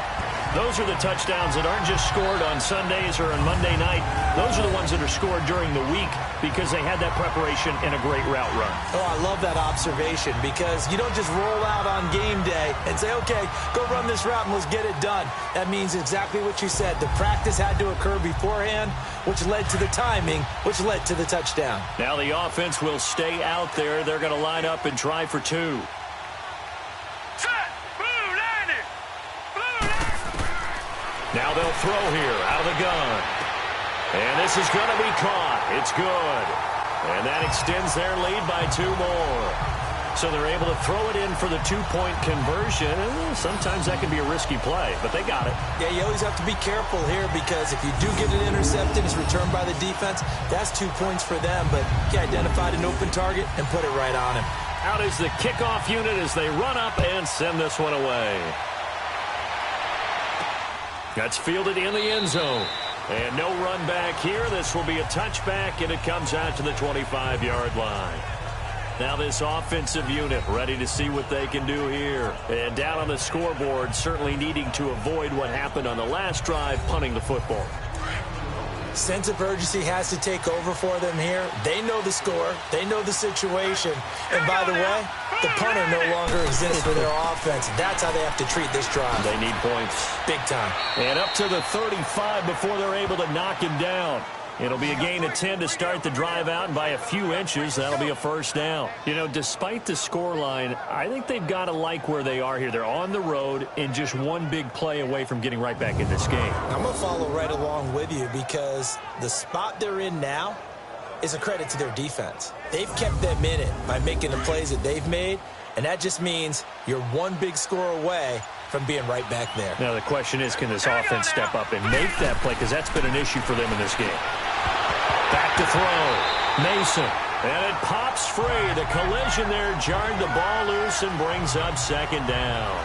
Those are the touchdowns that aren't just scored on Sundays or on Monday night. Those are the ones that are scored during the week because they had that preparation and a great route run. Oh, I love that observation because you don't just roll out on game day and say, okay, go run this route and let's get it done. That means exactly what you said. The practice had to occur beforehand, which led to the timing, which led to the touchdown. Now the offense will stay out there. They're going to line up and try for 2. Now they'll throw here out of the gun. And this is going to be caught. It's good. And that extends their lead by 2 more. So they're able to throw it in for the 2-point conversion. And sometimes that can be a risky play, but they got it. Yeah, you always have to be careful here because if you do get it intercepted, it's returned by the defense. That's 2 points for them, but he identified an open target and put it right on him. Out is the kickoff unit as they run up and send this one away. That's fielded in the end zone. And no run back here. This will be a touchback, and it comes out to the 25-yard line. Now this offensive unit ready to see what they can do here. And down on the scoreboard, certainly needing to avoid what happened on the last drive, punting the football. Sense of urgency has to take over for them here. They know the score. They know the situation. And by the way, the punter no longer exists for their offense. That's how they have to treat this drive. They need points. Big time. And up to the 35 before they're able to knock him down. It'll be a gain of 10 to start the drive out, and by a few inches, that'll be a first down. You know, despite the scoreline, I think they've got to like where they are here. They're on the road and just one big play away from getting right back in this game. I'm going to follow right along with you because the spot they're in now is a credit to their defense. They've kept them in it by making the plays that they've made, and that just means you're one big score away from being right back there. Now, the question is, can this offense step up and make that play? Because that's been an issue for them in this game. Back to throw. Mason. And it pops free. The collision there jarred the ball loose and brings up second down.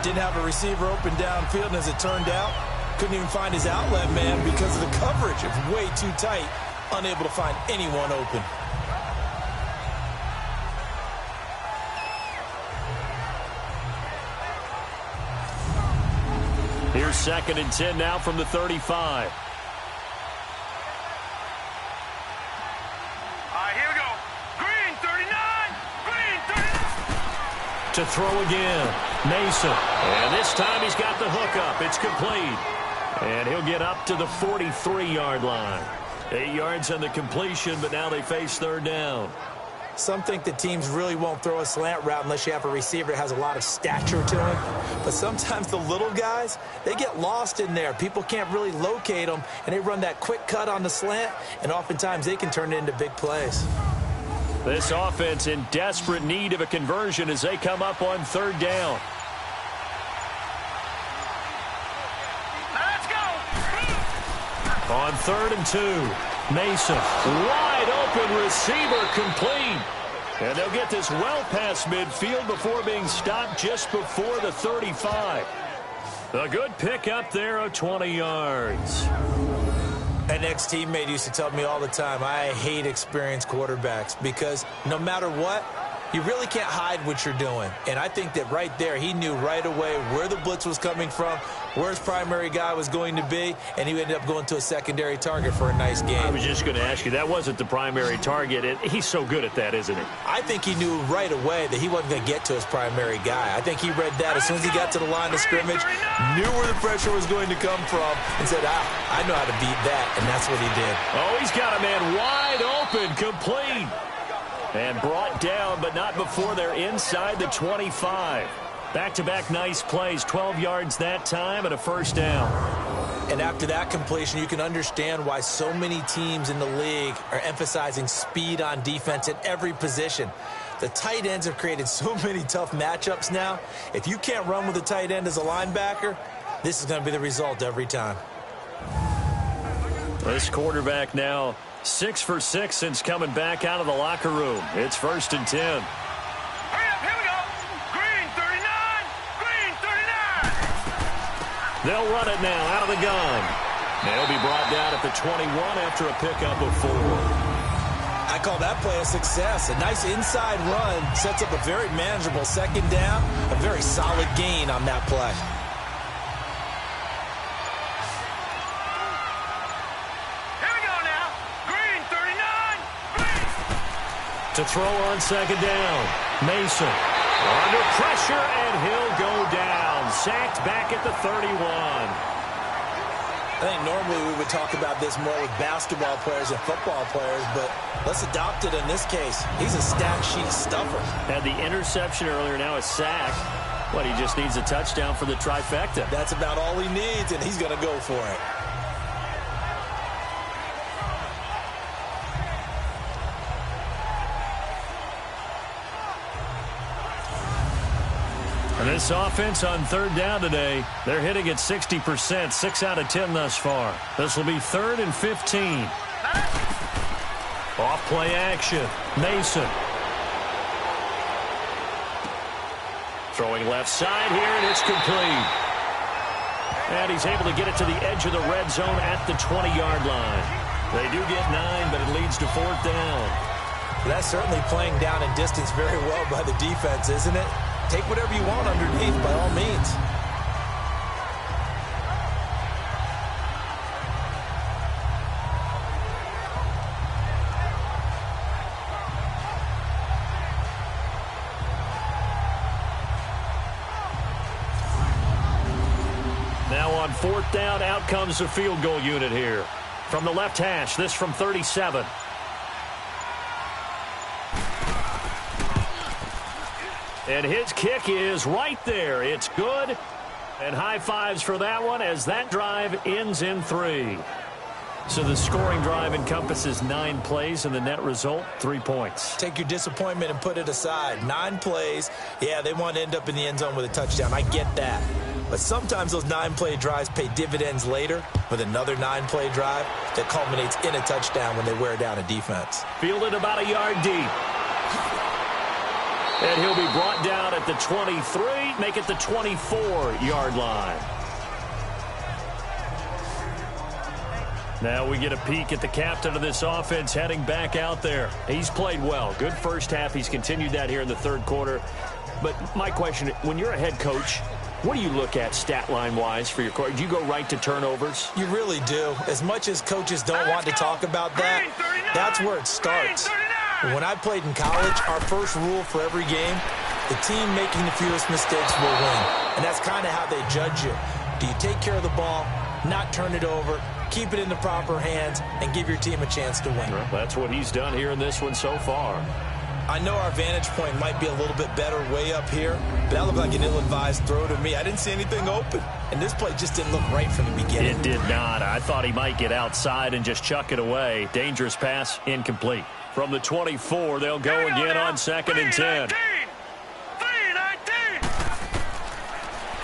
Didn't have a receiver open downfield, and as it turned out, couldn't even find his outlet man because of the coverage. It was way too tight. Unable to find anyone open. Here's 2nd and 10 now from the 35. Here we go. Green 39. Green 39. To throw again. Mason. And this time he's got the hook up. It's complete. And he'll get up to the 43-yard line. 8 yards on the completion, but now they face third down. Some think that teams really won't throw a slant route unless you have a receiver that has a lot of stature to him. But sometimes the little guys, they get lost in there. People can't really locate them, and they run that quick cut on the slant, and oftentimes they can turn it into big plays. This offense in desperate need of a conversion as they come up on third down. Let's go. On 3rd and 2. Mason, wide open receiver, complete. And they'll get this well past midfield before being stopped just before the 35. A good pick up there of 20 yards. An ex-teammate used to tell me all the time, I hate experienced quarterbacks because no matter what, you really can't hide what you're doing. And I think that right there, he knew right away where the blitz was coming from, where his primary guy was going to be, and he ended up going to a secondary target for a nice game. I was just going to ask you, that wasn't the primary target. He's so good at that, isn't he? I think he knew right away that he wasn't going to get to his primary guy. I think he read that as soon as he got to the line of scrimmage, knew where the pressure was going to come from, and said, I know how to beat that, and that's what he did. Oh, he's got a man wide open, complete. And brought down, but not before they're inside the 25. Back-to-back nice plays, 12 yards that time and a first down. And after that completion, you can understand why so many teams in the league are emphasizing speed on defense at every position. The tight ends have created so many tough matchups now. If you can't run with a tight end as a linebacker, this is going to be the result every time. This quarterback now 6 for 6 since coming back out of the locker room. It's 1st and 10. Hurry up, here we go. Green 39. Green 39. They'll run it now out of the gun. They'll be brought down at the 21 after a pickup of 4. I call that play a success. A nice inside run sets up a very manageable second down. A very solid gain on that play. To throw on second down. Mason under pressure, and he'll go down. Sacked back at the 31. I think normally we would talk about this more with basketball players and football players, but let's adopt it in this case. He's a stat sheet stuffer. Had the interception earlier, now a sack. But he just needs a touchdown for the trifecta. That's about all he needs, and he's going to go for it. And this offense on third down today, they're hitting at 60%, 6 out of 10 thus far. This will be 3rd and 15. Off play action. Mason. Throwing left side here, and it's complete. And he's able to get it to the edge of the red zone at the 20-yard line. They do get 9, but it leads to 4th down. That's certainly playing down in distance very well by the defense, isn't it? Take whatever you want underneath, by all means. on 4th down, out comes the field goal unit here. From the left hash, this from 37. And his kick is right there. It's good. And high fives for that one as that drive ends in 3. So the scoring drive encompasses 9 plays, and the net result, 3 points. Take your disappointment and put it aside. 9 plays. Yeah, they want to end up in the end zone with a touchdown. I get that. But sometimes those 9-play drives pay dividends later with another 9-play drive that culminates in a touchdown when they wear down a defense. Fielded about a yard deep. And he'll be brought down at the 23, make it the 24-yard line. Now we get a peek at the captain of this offense heading back out there. He's played well. Good first half. He's continued that here in the third quarter. But my question, when you're a head coach, what do you look at stat line-wise for your coach? Do you go right to turnovers? You really do. As much as coaches don't want to talk about that, that's where it starts. When I played in college, our first rule for every game, the team making the fewest mistakes will win. And that's kind of how they judge you. Do you take care of the ball, not turn it over, keep it in the proper hands, and give your team a chance to win? Well, that's what he's done here in this one so far. I know our vantage point might be a little bit better way up here, but that looked like an ill-advised throw to me. I didn't see anything open, and this play just didn't look right from the beginning. It did not. I thought he might get outside and just chuck it away. Dangerous pass, incomplete. From the 24, they'll go again on 2nd and 10.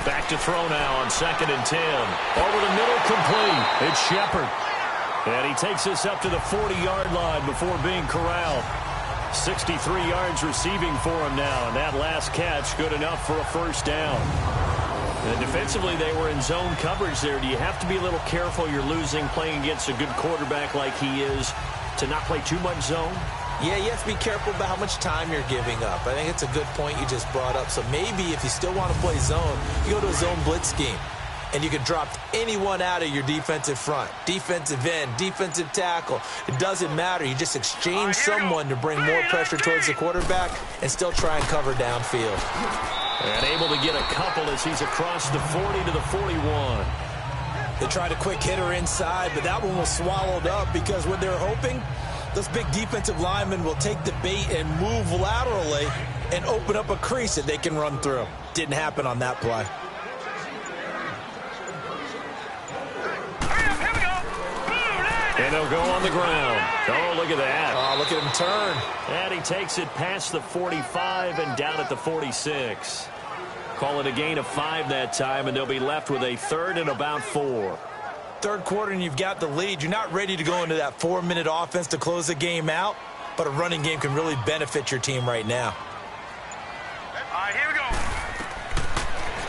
Back to throw now on 2nd and 10. Over the middle, complete. It's Shepard. And he takes this up to the 40-yard line before being corralled. 63 yards receiving for him now, and that last catch good enough for a first down. And defensively, they were in zone coverage there. Do you have to be a little careful you're losing playing against a good quarterback like he is to not play too much zone? Yeah, you have to be careful about how much time you're giving up. I think it's a good point you just brought up. So maybe if you still want to play zone, you go to a zone blitz scheme. And you can drop anyone out of your defensive front. Defensive end, defensive tackle. It doesn't matter. You just exchange someone to bring more pressure towards the quarterback and still try and cover downfield. And able to get a couple as he's across the 40 to the 41. They tried a quick hitter inside, but that one was swallowed up because what they're hoping, those big defensive linemen will take the bait and move laterally and open up a crease that they can run through. Didn't happen on that play. And they'll go on the ground. Oh, look at that. Oh, look at him turn. And he takes it past the 45 and down at the 46. Call it a gain of 5 that time, and they'll be left with a 3rd and about 4. Third quarter, and you've got the lead. You're not ready to go into that 4-minute offense to close the game out, but a running game can really benefit your team right now. All right, here we go.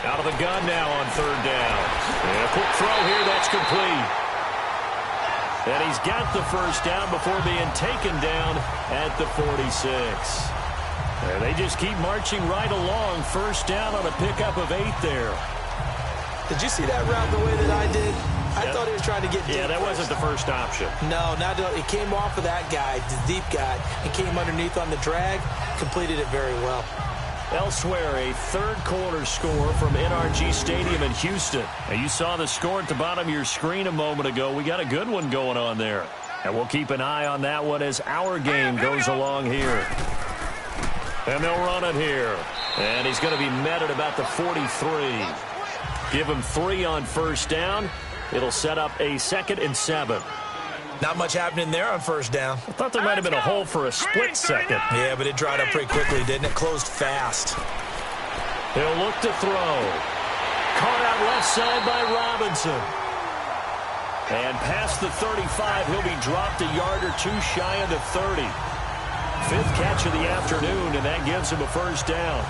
Out of the gun now on 3rd down. And a quick throw here, that's complete. And he's got the first down before being taken down at the 46. And they just keep marching right along. First down on a pickup of 8 there. Did you see that route the way that I did? I thought he was trying to get deep. Yeah, that wasn't the first option. No, not it came off of that guy, the deep guy, and came underneath on the drag. Completed it very well. Elsewhere, a third quarter score from NRG Stadium in Houston. Now, you saw the score at the bottom of your screen a moment ago. We got a good one going on there. And we'll keep an eye on that one as our game goes along here. And they'll run it here. And he's going to be met at about the 43. Give him 3 on first down. It'll set up a 2nd and 7. Not much happening there on first down. I thought there might have been a hole for a split second. Yeah, but it dried up pretty quickly, didn't it? Closed fast. He'll look to throw. Caught out left side by Robinson. And past the 35, he'll be dropped a yard or 2 shy of the 30. 5th catch of the afternoon, and that gives him a first down.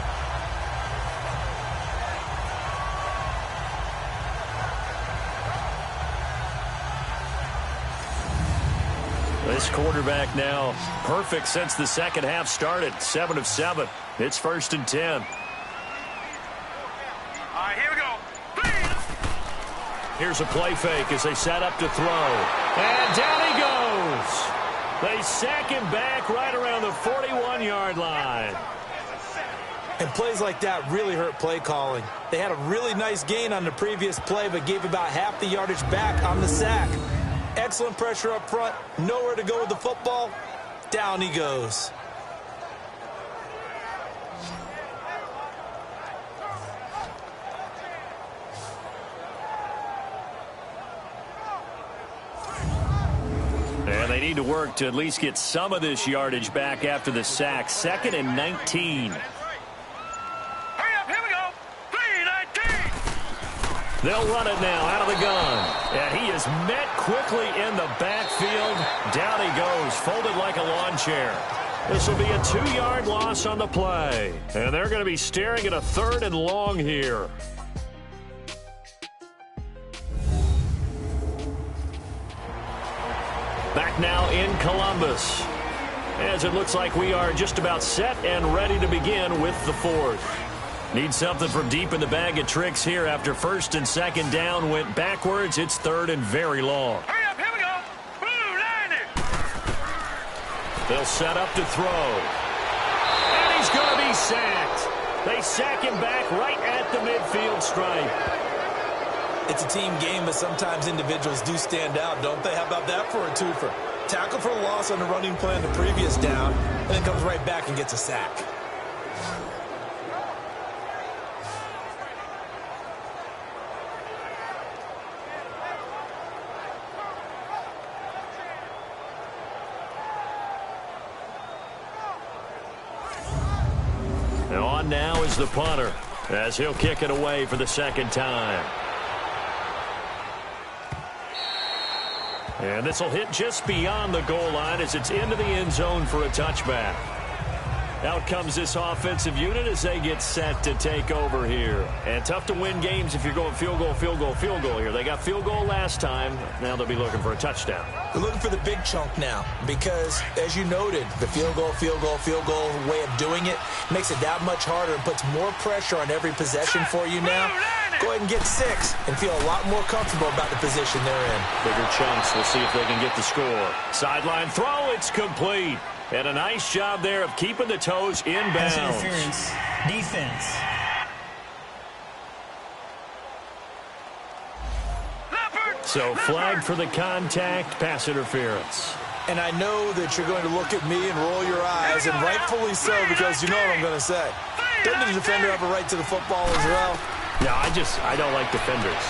This quarterback now perfect since the second half started. 7 of 7. It's 1st and 10. All right, here we go. Here's a play fake as they set up to throw. And down he goes. They sack him back right around the 41-yard line. And plays like that really hurt play calling. They had a really nice gain on the previous play, but gave about half the yardage back on the sack. Excellent pressure up front. Nowhere to go with the football. Down he goes. And they need to work to at least get some of this yardage back after the sack. 2nd and 19. Hurry up, here we go. 3-19. They'll run it now out of the gun. And he is met quickly in the backfield. Down he goes, folded like a lawn chair. This will be a 2-yard loss on the play. And they're going to be staring at a 3rd and long here. Back now in Columbus, as it looks like we are just about set and ready to begin with the 4th. Need something from deep in the bag of tricks here after 1st and 2nd down went backwards. It's 3rd and very long. Hurry up, here we go. Blue 90. They'll set up to throw. And he's going to be sacked. They sack him back right at the midfield stripe. It's a team game, but sometimes individuals do stand out, don't they? How about that for a twofer? Tackle for a loss on the running play on the previous down, and then comes right back and gets a sack. And on now is the punter, as he'll kick it away for the 2nd time. And this will hit just beyond the goal line as it's into the end zone for a touchback. Out comes this offensive unit as they get set to take over here. And tough to win games if you're going field goal, field goal, field goal here. They got field goal last time. Now they'll be looking for a touchdown. They're looking for the big chunk now because, as you noted, the field goal way of doing it makes it that much harder and puts more pressure on every possession for you now. Go ahead and get 6 and feel a lot more comfortable about the position they're in. Bigger chunks. We'll see if they can get the score. Sideline throw. It's complete. And a nice job there of keeping the toes inbounds. Pass interference. Defense. So flagged for the contact, pass interference. And I know that you're going to look at me and roll your eyes, and rightfully so, because you know what I'm going to say. Doesn't the defender have a right to the football as well? Yeah, I don't like defenders.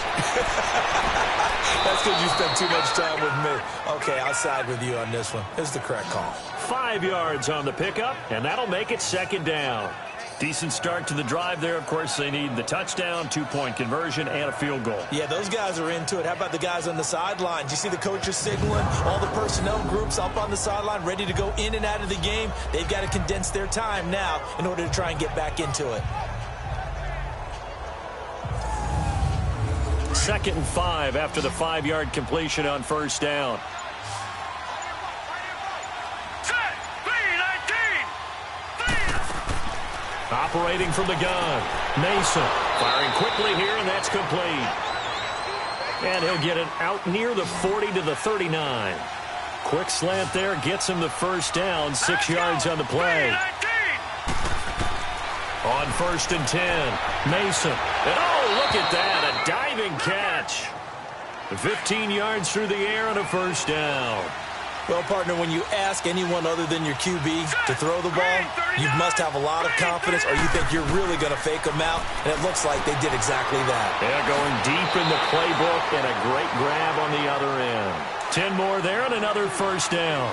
That's because you spent too much time with me. Okay, I'll side with you on this one. This is the correct call. 5 yards on the pickup, and that'll make it 2nd down. Decent start to the drive there. Of course, they need the touchdown, 2-point conversion, and a field goal. Yeah, those guys are into it. How about the guys on the sidelines? You see the coaches signaling, all the personnel groups up on the sideline, ready to go in and out of the game. They've got to condense their time now in order to try and get back into it. 2nd and 5 after the 5-yard completion on 1st down. Operating from the gun. Mason firing quickly here, and that's complete. And he'll get it out near the 40 to the 39. Quick slant there gets him the 1st down. 6 yards on the play. On 1st and 10, Mason. And oh, look at that, a diving catch. 15 yards through the air and a 1st down. Well, partner, when you ask anyone other than your QB to throw the ball, you must have a lot of confidence or you think you're really going to fake them out, and it looks like they did exactly that. They're going deep in the playbook and a great grab on the other end. 10 more there and another 1st down.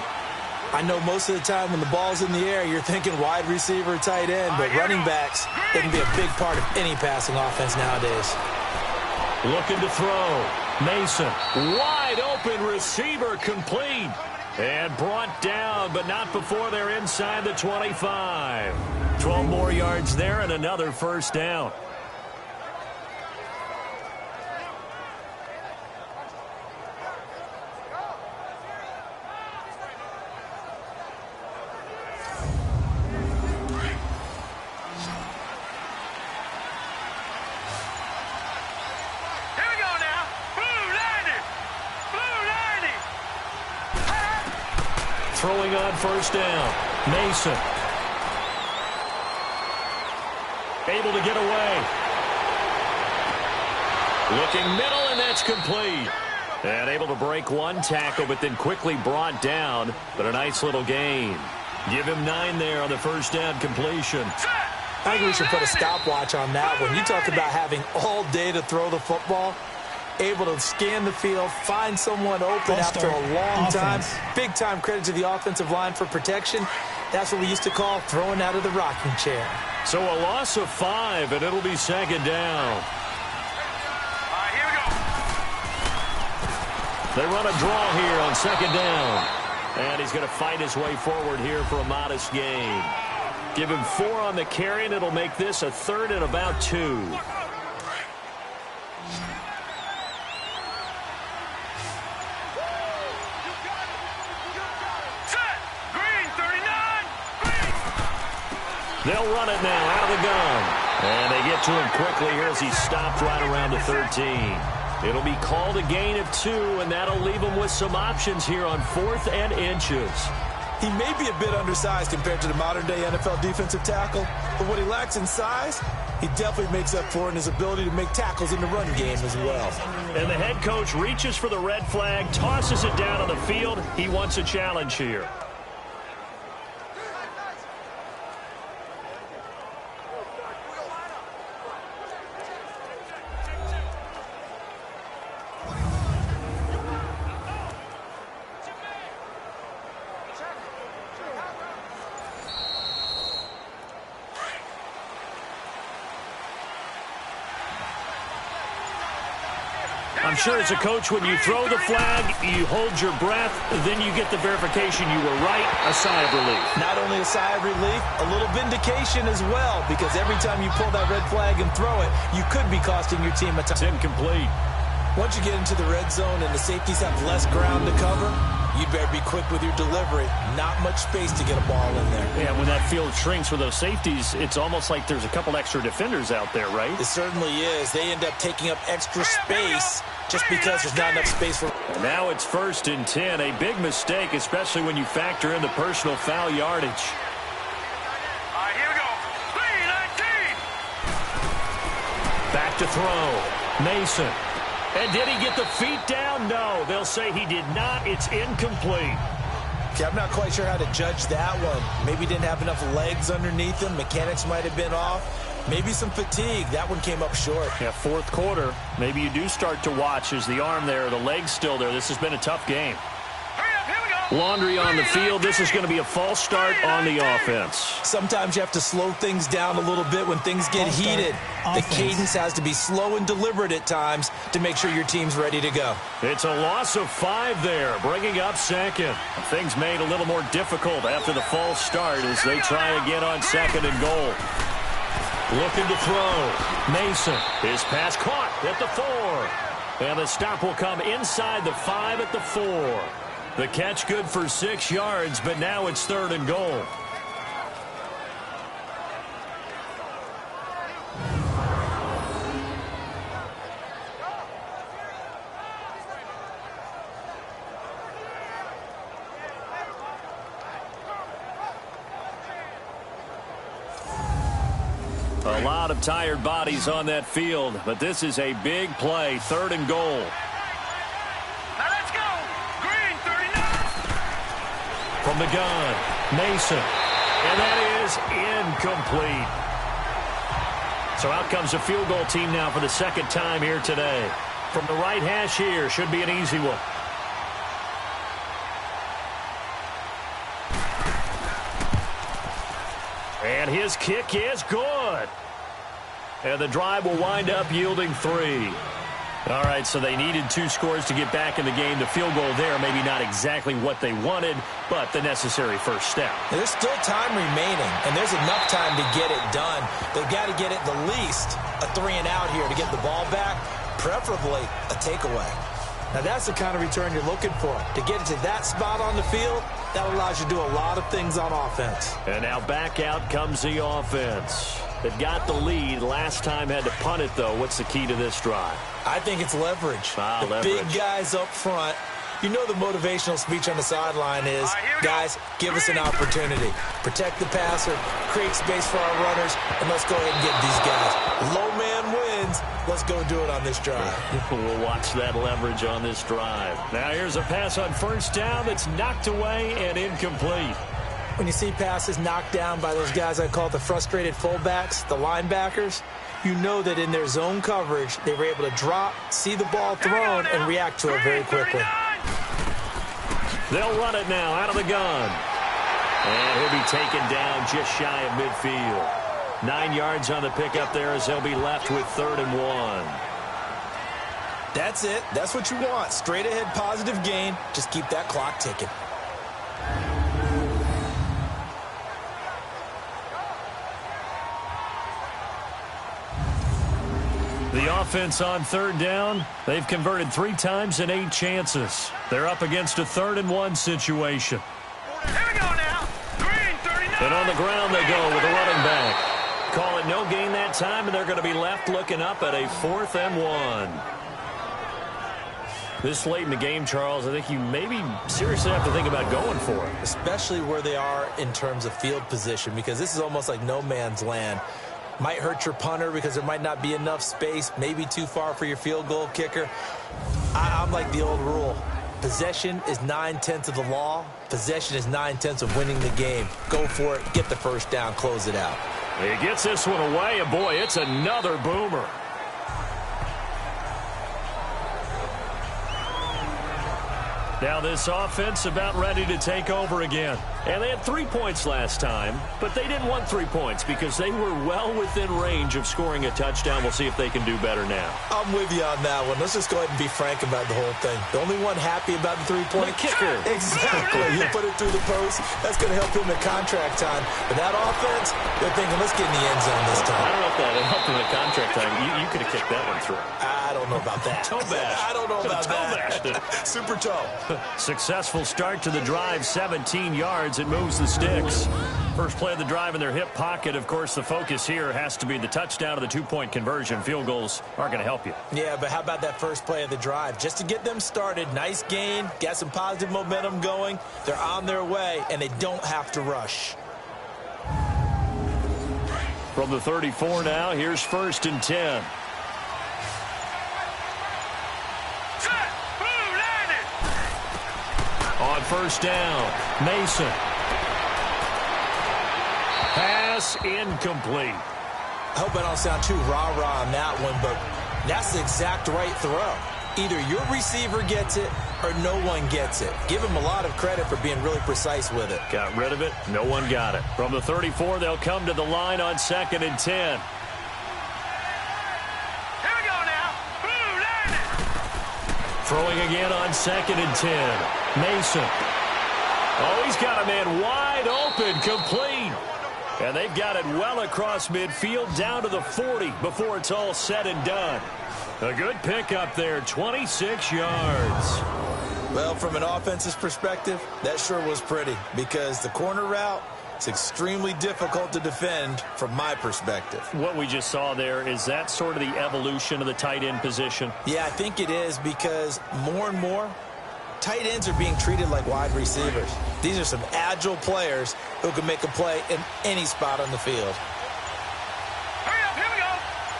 I know most of the time when the ball's in the air, you're thinking wide receiver, tight end, but running backs, they can be a big part of any passing offense nowadays. Looking to throw. Mason, wide open receiver, complete. And brought down, but not before they're inside the 25. 12 more yards there and another 1st down. Throwing on 1st down. Mason. Able to get away. Looking middle, and that's complete. And able to break one tackle, but then quickly brought down. But a nice little gain. Give him 9 there on the first down completion. I think we should put a stopwatch on that one. You talk about having all day to throw the football, able to scan the field, find someone open after a long time. Big time credit to the offensive line for protection. That's what we used to call throwing out of the rocking chair. So a loss of 5, and it'll be second down. Here we go. They run a draw here on second down. And he's going to fight his way forward here for a modest gain. Give him 4 on the carry, and it'll make this a 3rd and about 2. Set. Green, 39. Green. They'll run it now out of the gun. And they get to him quickly here as he stopped right around the 13. It'll be called a gain of 2, and that'll leave him with some options here on 4th and inches. He may be a bit undersized compared to the modern-day NFL defensive tackle, but what he lacks in size, he definitely makes up for in his ability to make tackles in the run game as well. And the head coach reaches for the red flag, tosses it down on the field. He wants a challenge here. I'm sure as a coach, when you throw the flag, you hold your breath, then you get the verification you were right, a sigh of relief. Not only a sigh of relief, a little vindication as well, because every time you pull that red flag and throw it, you could be costing your team a touchdown. It's incomplete. Once you get into the red zone and the safeties have less ground to cover, you better be quick with your delivery. Not much space to get a ball in there. Yeah, when that field shrinks with those safeties, it's almost like there's a couple extra defenders out there, right? It certainly is. They end up taking up extra space just because there's not enough space for... And now it's 1st and 10. A big mistake, especially when you factor in the personal foul yardage. Here we go. 3-19. Back to throw. Mason. And did he get the feet down? No. They'll say he did not. It's incomplete. Okay, I'm not quite sure how to judge that one. Maybe didn't have enough legs underneath him. Mechanics might have been off. Maybe some fatigue. That one came up short. Yeah, 4th quarter. Maybe you do start to watch as the arm there, the leg's still there. This has been a tough game. Hurry up, here we go. Laundry on the field. This is going to be a false start on the offense. Sometimes you have to slow things down a little bit when things get heated. The cadence has to be slow and deliberate at times to make sure your team's ready to go. It's a loss of 5 there, bringing up 2nd. Things made a little more difficult after the false start as they try again on 2nd and goal. Looking to throw. Mason. His pass caught at the 4. And the stop will come inside the 5 at the 4. The catch good for 6 yards, but now it's 3rd and goal. A lot of tired bodies on that field, but this is a big play, 3rd and goal. Now let's go. Green, 39. From the gun, Mason. And that is incomplete. So out comes the field goal team now for the 2nd time here today. From the right hash here, should be an easy one. And his kick is good. And the drive will wind up yielding 3. All right, so they needed 2 scores to get back in the game. The field goal there, maybe not exactly what they wanted, but the necessary first step. There's still time remaining, and there's enough time to get it done. They've got to get at the least a 3-and-out here to get the ball back, preferably a takeaway. Now, that's the kind of return you're looking for. To get it to that spot on the field, that allows you to do a lot of things on offense. And now back out comes the offense. They've got the lead. Last time had to punt it, though. What's the key to this drive? I think it's leverage. Leverage. Big guys up front You know the motivational speech on the sideline is, guys, give us an opportunity. Protect the passer, create space for our runners, and let's go ahead and get these guys. Low man wins. Let's go do it on this drive. We'll watch that leverage on this drive. Now here's a pass on first down that's knocked away and incomplete. When you see passes knocked down by those guys I call the frustrated fullbacks, the linebackers, you know that in their zone coverage, they were able to drop, see the ball thrown, and react to it very quickly. They'll run it now out of the gun. And he'll be taken down just shy of midfield. 9 yards on the pickup there as they'll be left with 3rd and 1. That's it. That's what you want. Straight ahead positive gain. Just keep that clock ticking. The offense on 3rd down, they've converted 3 times in 8 chances. They're up against a 3rd and 1 situation. Here we go now. Green 39. And on the ground they go with a running back. Call it no gain that time, and they're going to be left looking up at a 4th and 1. This late in the game, Charles, I think you maybe seriously have to think about going for it. Especially where they are in terms of field position, because this is almost like no man's land. Might hurt your punter because there might not be enough space, maybe too far for your field goal kicker. I'm like the old rule. Possession is 9/10 of the law. Possession is 9/10 of winning the game. Go for it, get the first down, close it out. He gets this one away, and boy, it's another boomer. Now this offense about ready to take over again. And they had 3 points last time, but they didn't want 3 points because they were well within range of scoring a touchdown. We'll see if they can do better now. I'm with you on that one. Let's just go ahead and be frank about the whole thing. The only one happy about the three-point kicker. Exactly. You put it through the post. That's going to help him at contract time. But that offense, they're thinking, let's get in the end zone this time. I don't know if that helped him at contract time. You could have kicked that one through. I don't know about that. Toe bash. I don't know about that. Super toe. Successful start to the drive, 17 yards. It moves the sticks. First play of the drive in their hip pocket. Of course, the focus here has to be the touchdown of the 2-point conversion. Field goals aren't going to help you. Yeah, but how about that first play of the drive? Just to get them started, nice gain, got some positive momentum going. They're on their way, and they don't have to rush. From the 34 now, here's 1st and 10. On first down, Mason. Pass incomplete. I hope I don't sound too rah-rah on that one, but that's the exact right throw. Either your receiver gets it or no one gets it. Give him a lot of credit for being really precise with it. Got rid of it. No one got it. From the 34, they'll come to the line on 2nd and 10. Here we go now. Blue line. Throwing again on 2nd and 10. Mason. Oh, he's got a man wide open, complete. And they've got it well across midfield down to the 40 before it's all said and done. A good pickup there, 26 yards. Well, from an offensive perspective, that sure was pretty because the corner route is extremely difficult to defend from my perspective. What we just saw there, is that sort of the evolution of the tight end position? Yeah, I think it is because more and more, tight ends are being treated like wide receivers. These are some agile players who can make a play in any spot on the field. Hurry up, here we go.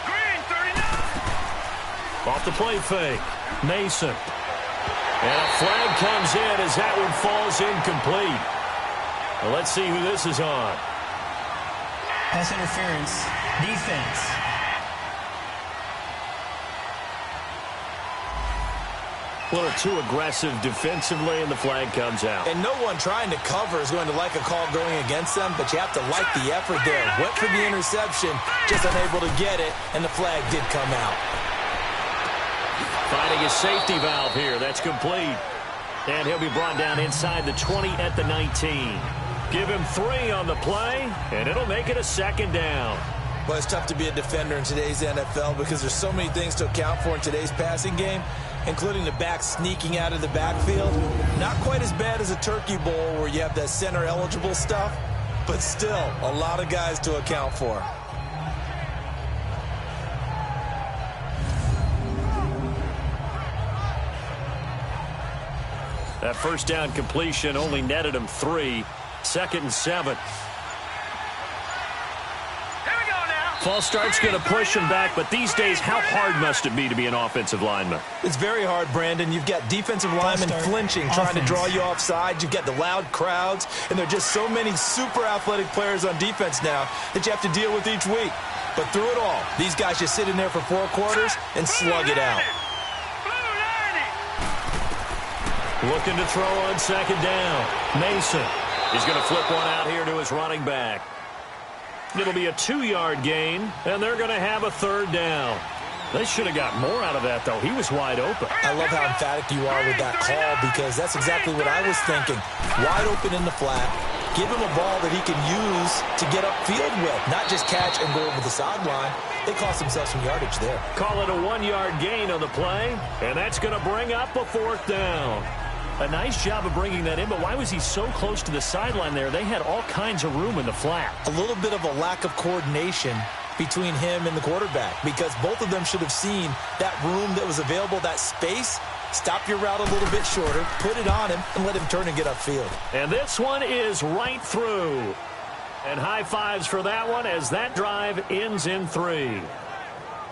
Green 39. Off the play fake, Mason. And a flag comes in as that one falls incomplete. Well, let's see who this is on. Pass interference. Defense. A little too aggressive defensively, and the flag comes out. And no one trying to cover is going to like a call going against them, but you have to like the effort there. Went for the interception, just unable to get it, and the flag did come out. Finding a safety valve here. That's complete. And he'll be brought down inside the 20 at the 19. Give him 3 on the play, and it'll make it a 2nd down. Well, it's tough to be a defender in today's NFL because there's so many things to account for in today's passing game, including the back sneaking out of the backfield. Not quite as bad as a turkey bowl where you have that center-eligible stuff, but still a lot of guys to account for. That first down completion only netted him 3. 2nd and 7. False start's going to push him back, but these days, how hard must it be to be an offensive lineman? It's very hard, Brandon. You've got defensive linemen flinching, trying to draw you offside. You've got the loud crowds, and there are just so many super athletic players on defense now that you have to deal with each week. But through it all, these guys just sit in there for 4 quarters and slug it out. Looking to throw on 2nd down. Mason. He's going to flip one out here to his running back. It'll be a 2-yard gain, and they're going to have a 3rd down. They should have got more out of that, though. He was wide open. I love how emphatic you are with that call, because that's exactly what I was thinking. Wide open in the flat. Give him a ball that he can use to get upfield with, not just catch and go over the sideline. They cost themselves some yardage there. Call it a 1-yard gain on the play, and that's going to bring up a 4th down. A nice job of bringing that in, but why was he so close to the sideline there? They had all kinds of room in the flat. A little bit of a lack of coordination between him and the quarterback, because both of them should have seen that room that was available, that space. Stop your route a little bit shorter, put it on him, and let him turn and get upfield. And this one is right through. And high fives for that one as that drive ends in 3.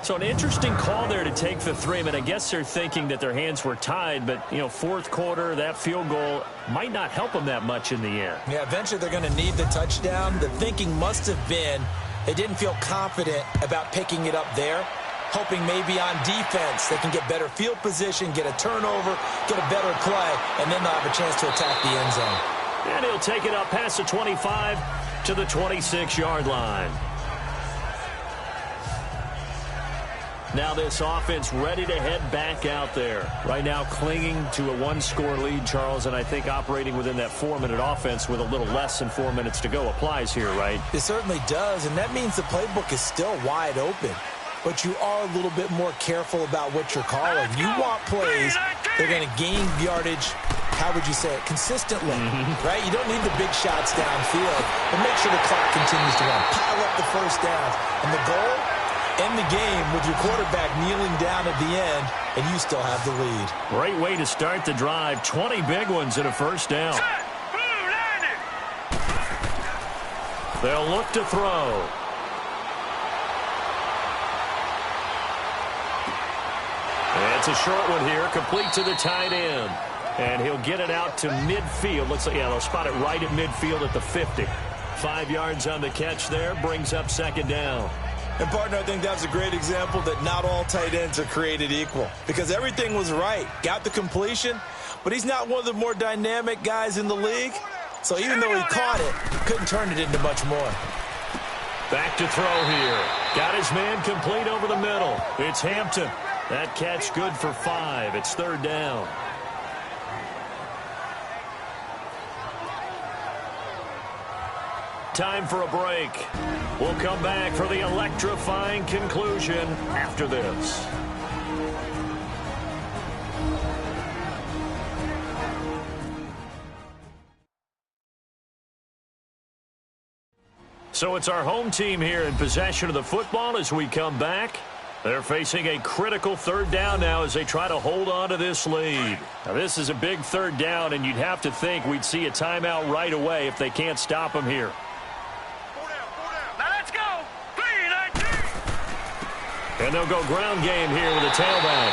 So an interesting call there to take the 3. I mean, I guess they're thinking that their hands were tied, but, 4th quarter, that field goal might not help them that much in the end. Yeah, eventually they're going to need the touchdown. The thinking must have been they didn't feel confident about picking it up there, hoping maybe on defense they can get better field position, get a turnover, get a better play, and then they'll have a chance to attack the end zone. And he'll take it up past the 25 to the 26-yard line. Now this offense ready to head back out there. Right now clinging to a 1-score lead, Charles, and I think operating within that 4-minute offense with a little less than 4 minutes to go applies here, right? It certainly does, and that means the playbook is still wide open. But you are a little bit more careful about what you're calling. You want plays that are going to gain yardage, how would you say it, consistently, right? You don't need the big shots downfield, but make sure the clock continues to run. Pile up the first downs. And the goal? End the game with your quarterback kneeling down at the end, and you still have the lead. Great way to start the drive. 20 big ones and a first down. They'll look to throw. It's a short one here, complete to the tight end. And he'll get it out to midfield. Looks like, they'll spot it right at midfield at the 50. 5 yards on the catch there, brings up 2nd down. And, partner, I think that's a great example that not all tight ends are created equal, because everything was right. Got the completion, but he's not one of the more dynamic guys in the league. So even though he caught it, couldn't turn it into much more. Back to throw here. Got his man complete over the middle. It's Hampton. That catch good for 5. It's 3rd down. Time for a break. We'll come back for the electrifying conclusion after this. So it's our home team here in possession of the football as we come back. They're facing a critical 3rd down now as they try to hold on to this lead. Now, this is a big 3rd down, and you'd have to think we'd see a timeout right away if they can't stop them here. Now let's go. 3-19. And they'll go ground game here with a tailback.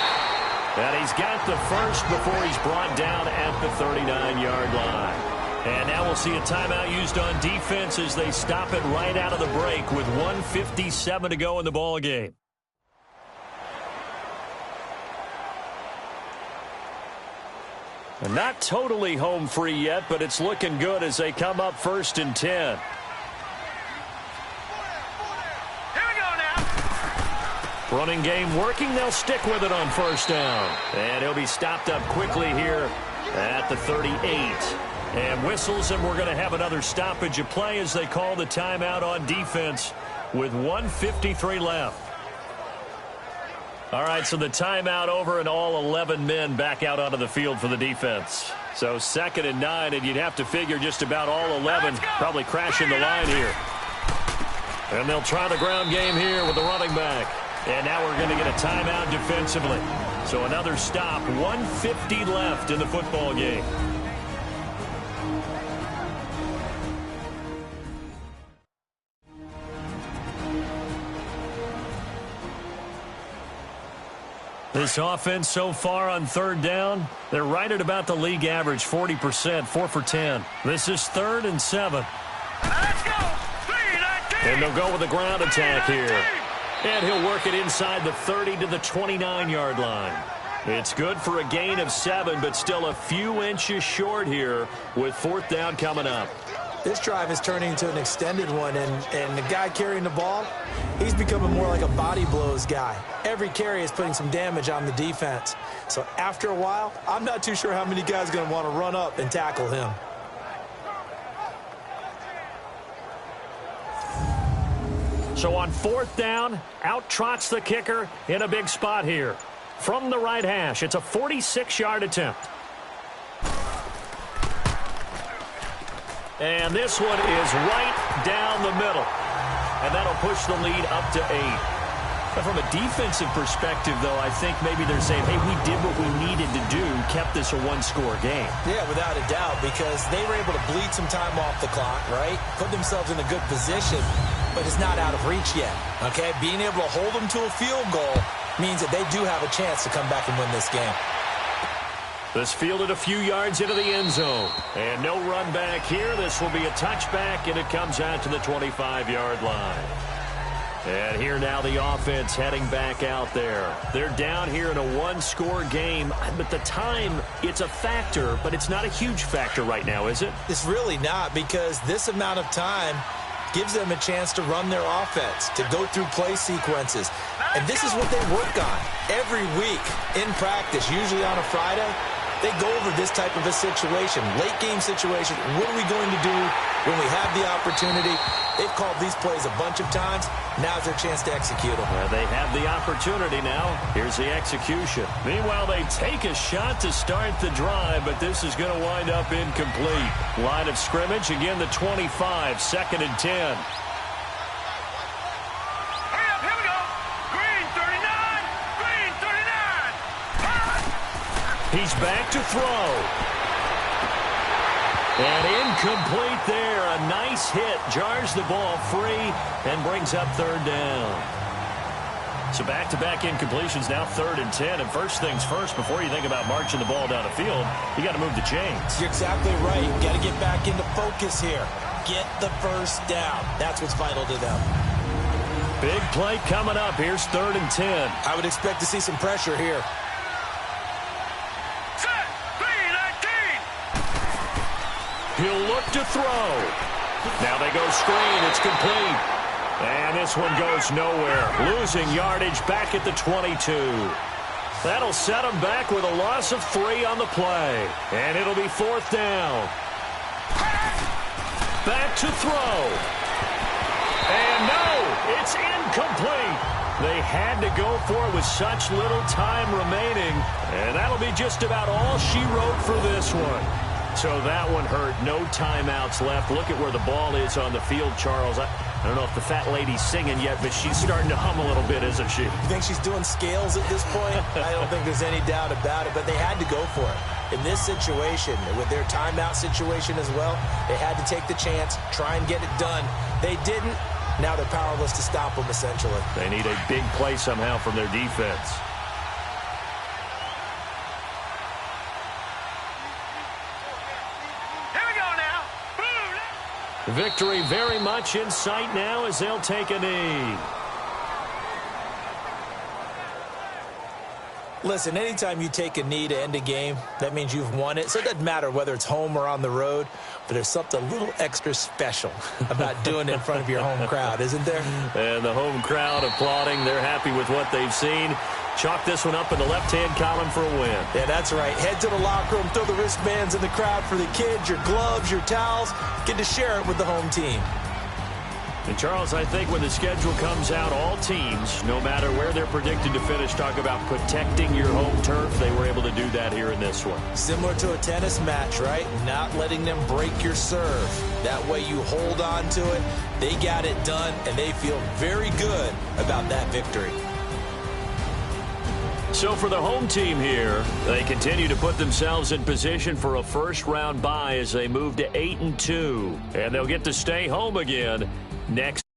And he's got the first before he's brought down at the 39-yard line. And now we'll see a timeout used on defense as they stop it right out of the break with 1:57 to go in the ball game. And not totally home free yet, but it's looking good as they come up 1st and 10. Here we go now. Running game working. They'll stick with it on 1st down. And he'll be stopped up quickly here at the 38. And whistles, and we're going to have another stoppage of play as they call the timeout on defense with 1:53 left. All right, so the timeout over and all 11 men back out onto the field for the defense. So 2nd and 9, and you'd have to figure just about all 11 probably crashing the line here. And they'll try the ground game here with the running back. And now we're going to get a timeout defensively. So another stop, 1:50 left in the football game. This offense so far on third down, they're right at about the league average, 40%, 4 for 10. This is 3rd and 7. Let's go. 3-19. And they'll go with a ground attack here. And he'll work it inside the 30 to the 29-yard line. It's good for a gain of 7, but still a few inches short here with 4th down coming up. This drive is turning into an extended one, and the guy carrying the ball, he's becoming more like a body blows guy. Every carry is putting some damage on the defense. So after a while, I'm not too sure how many guys are going to want to run up and tackle him. So on 4th down, out trots the kicker in a big spot here. From the right hash, it's a 46-yard attempt. And this one is right down the middle. And that'll push the lead up to 8. But from a defensive perspective, though, I think maybe they're saying, hey, we did what we needed to do, kept this a one-score game. Yeah, without a doubt, because they were able to bleed some time off the clock, right? Put themselves in a good position, but it's not out of reach yet, okay? Being able to hold them to a field goal means that they do have a chance to come back and win this game. This fielded a few yards into the end zone. And no run back here. This will be a touchback, and it comes out to the 25-yard line. And here now the offense heading back out there. They're down here in a one-score game. But the time, it's a factor, but it's not a huge factor right now, is it? It's really not, because this amount of time gives them a chance to run their offense, to go through play sequences. And this is what they work on every week in practice, usually on a Friday. They go over this type of a situation, late game situation. What are we going to do when we have the opportunity? They've called these plays a bunch of times. Now's their chance to execute them. They have the opportunity now. Here's the execution. Meanwhile, they take a shot to start the drive, but this is going to wind up incomplete. Line of scrimmage, again, the 25, 2nd and 10. He's back to throw. And incomplete there. A nice hit. Jars the ball free and brings up 3rd down. So back-to-back incompletions, now 3rd and 10. And first things first, before you think about marching the ball down the field, you got to move the chains. You're exactly right. You got to get back into focus here. Get the first down. That's what's vital to them. Big play coming up. Here's 3rd and 10. I would expect to see some pressure here. He'll look to throw. Now they go screen. It's complete. And this one goes nowhere. Losing yardage back at the 22. That'll set him back with a loss of 3 on the play. And it'll be 4th down. Back to throw. And no, it's incomplete. They had to go for it with such little time remaining. And that'll be just about all she wrote for this one. So that one hurt. No timeouts left. Look at where the ball is on the field, Charles. I don't know if the fat lady's singing yet, but she's starting to hum a little bit, isn't she? You think she's doing scales at this point? I don't think there's any doubt about it, but they had to go for it. In this situation, with their timeout situation as well, they had to take the chance, try and get it done. They didn't. Now they're powerless to stop them, essentially. They need a big play somehow from their defense. Victory very much in sight now as they'll take a knee. Listen, anytime you take a knee to end a game, that means you've won it. So it doesn't matter whether it's home or on the road, but there's something a little extra special about doing it in front of your home crowd, isn't there? And the home crowd applauding. They're happy with what they've seen. Chalk this one up in the left-hand column for a win. Yeah, that's right. Head to the locker room, throw the wristbands in the crowd for the kids, your gloves, your towels. Get to share it with the home team. And, Charles, I think when the schedule comes out, all teams, no matter where they're predicted to finish, talk about protecting your home turf. They were able to do that here in this one. Similar to a tennis match, right? Not letting them break your serve. That way you hold on to it. They got it done, and they feel very good about that victory. So for the home team here, they continue to put themselves in position for a first-round bye as they move to 8-2. And they'll get to stay home again next.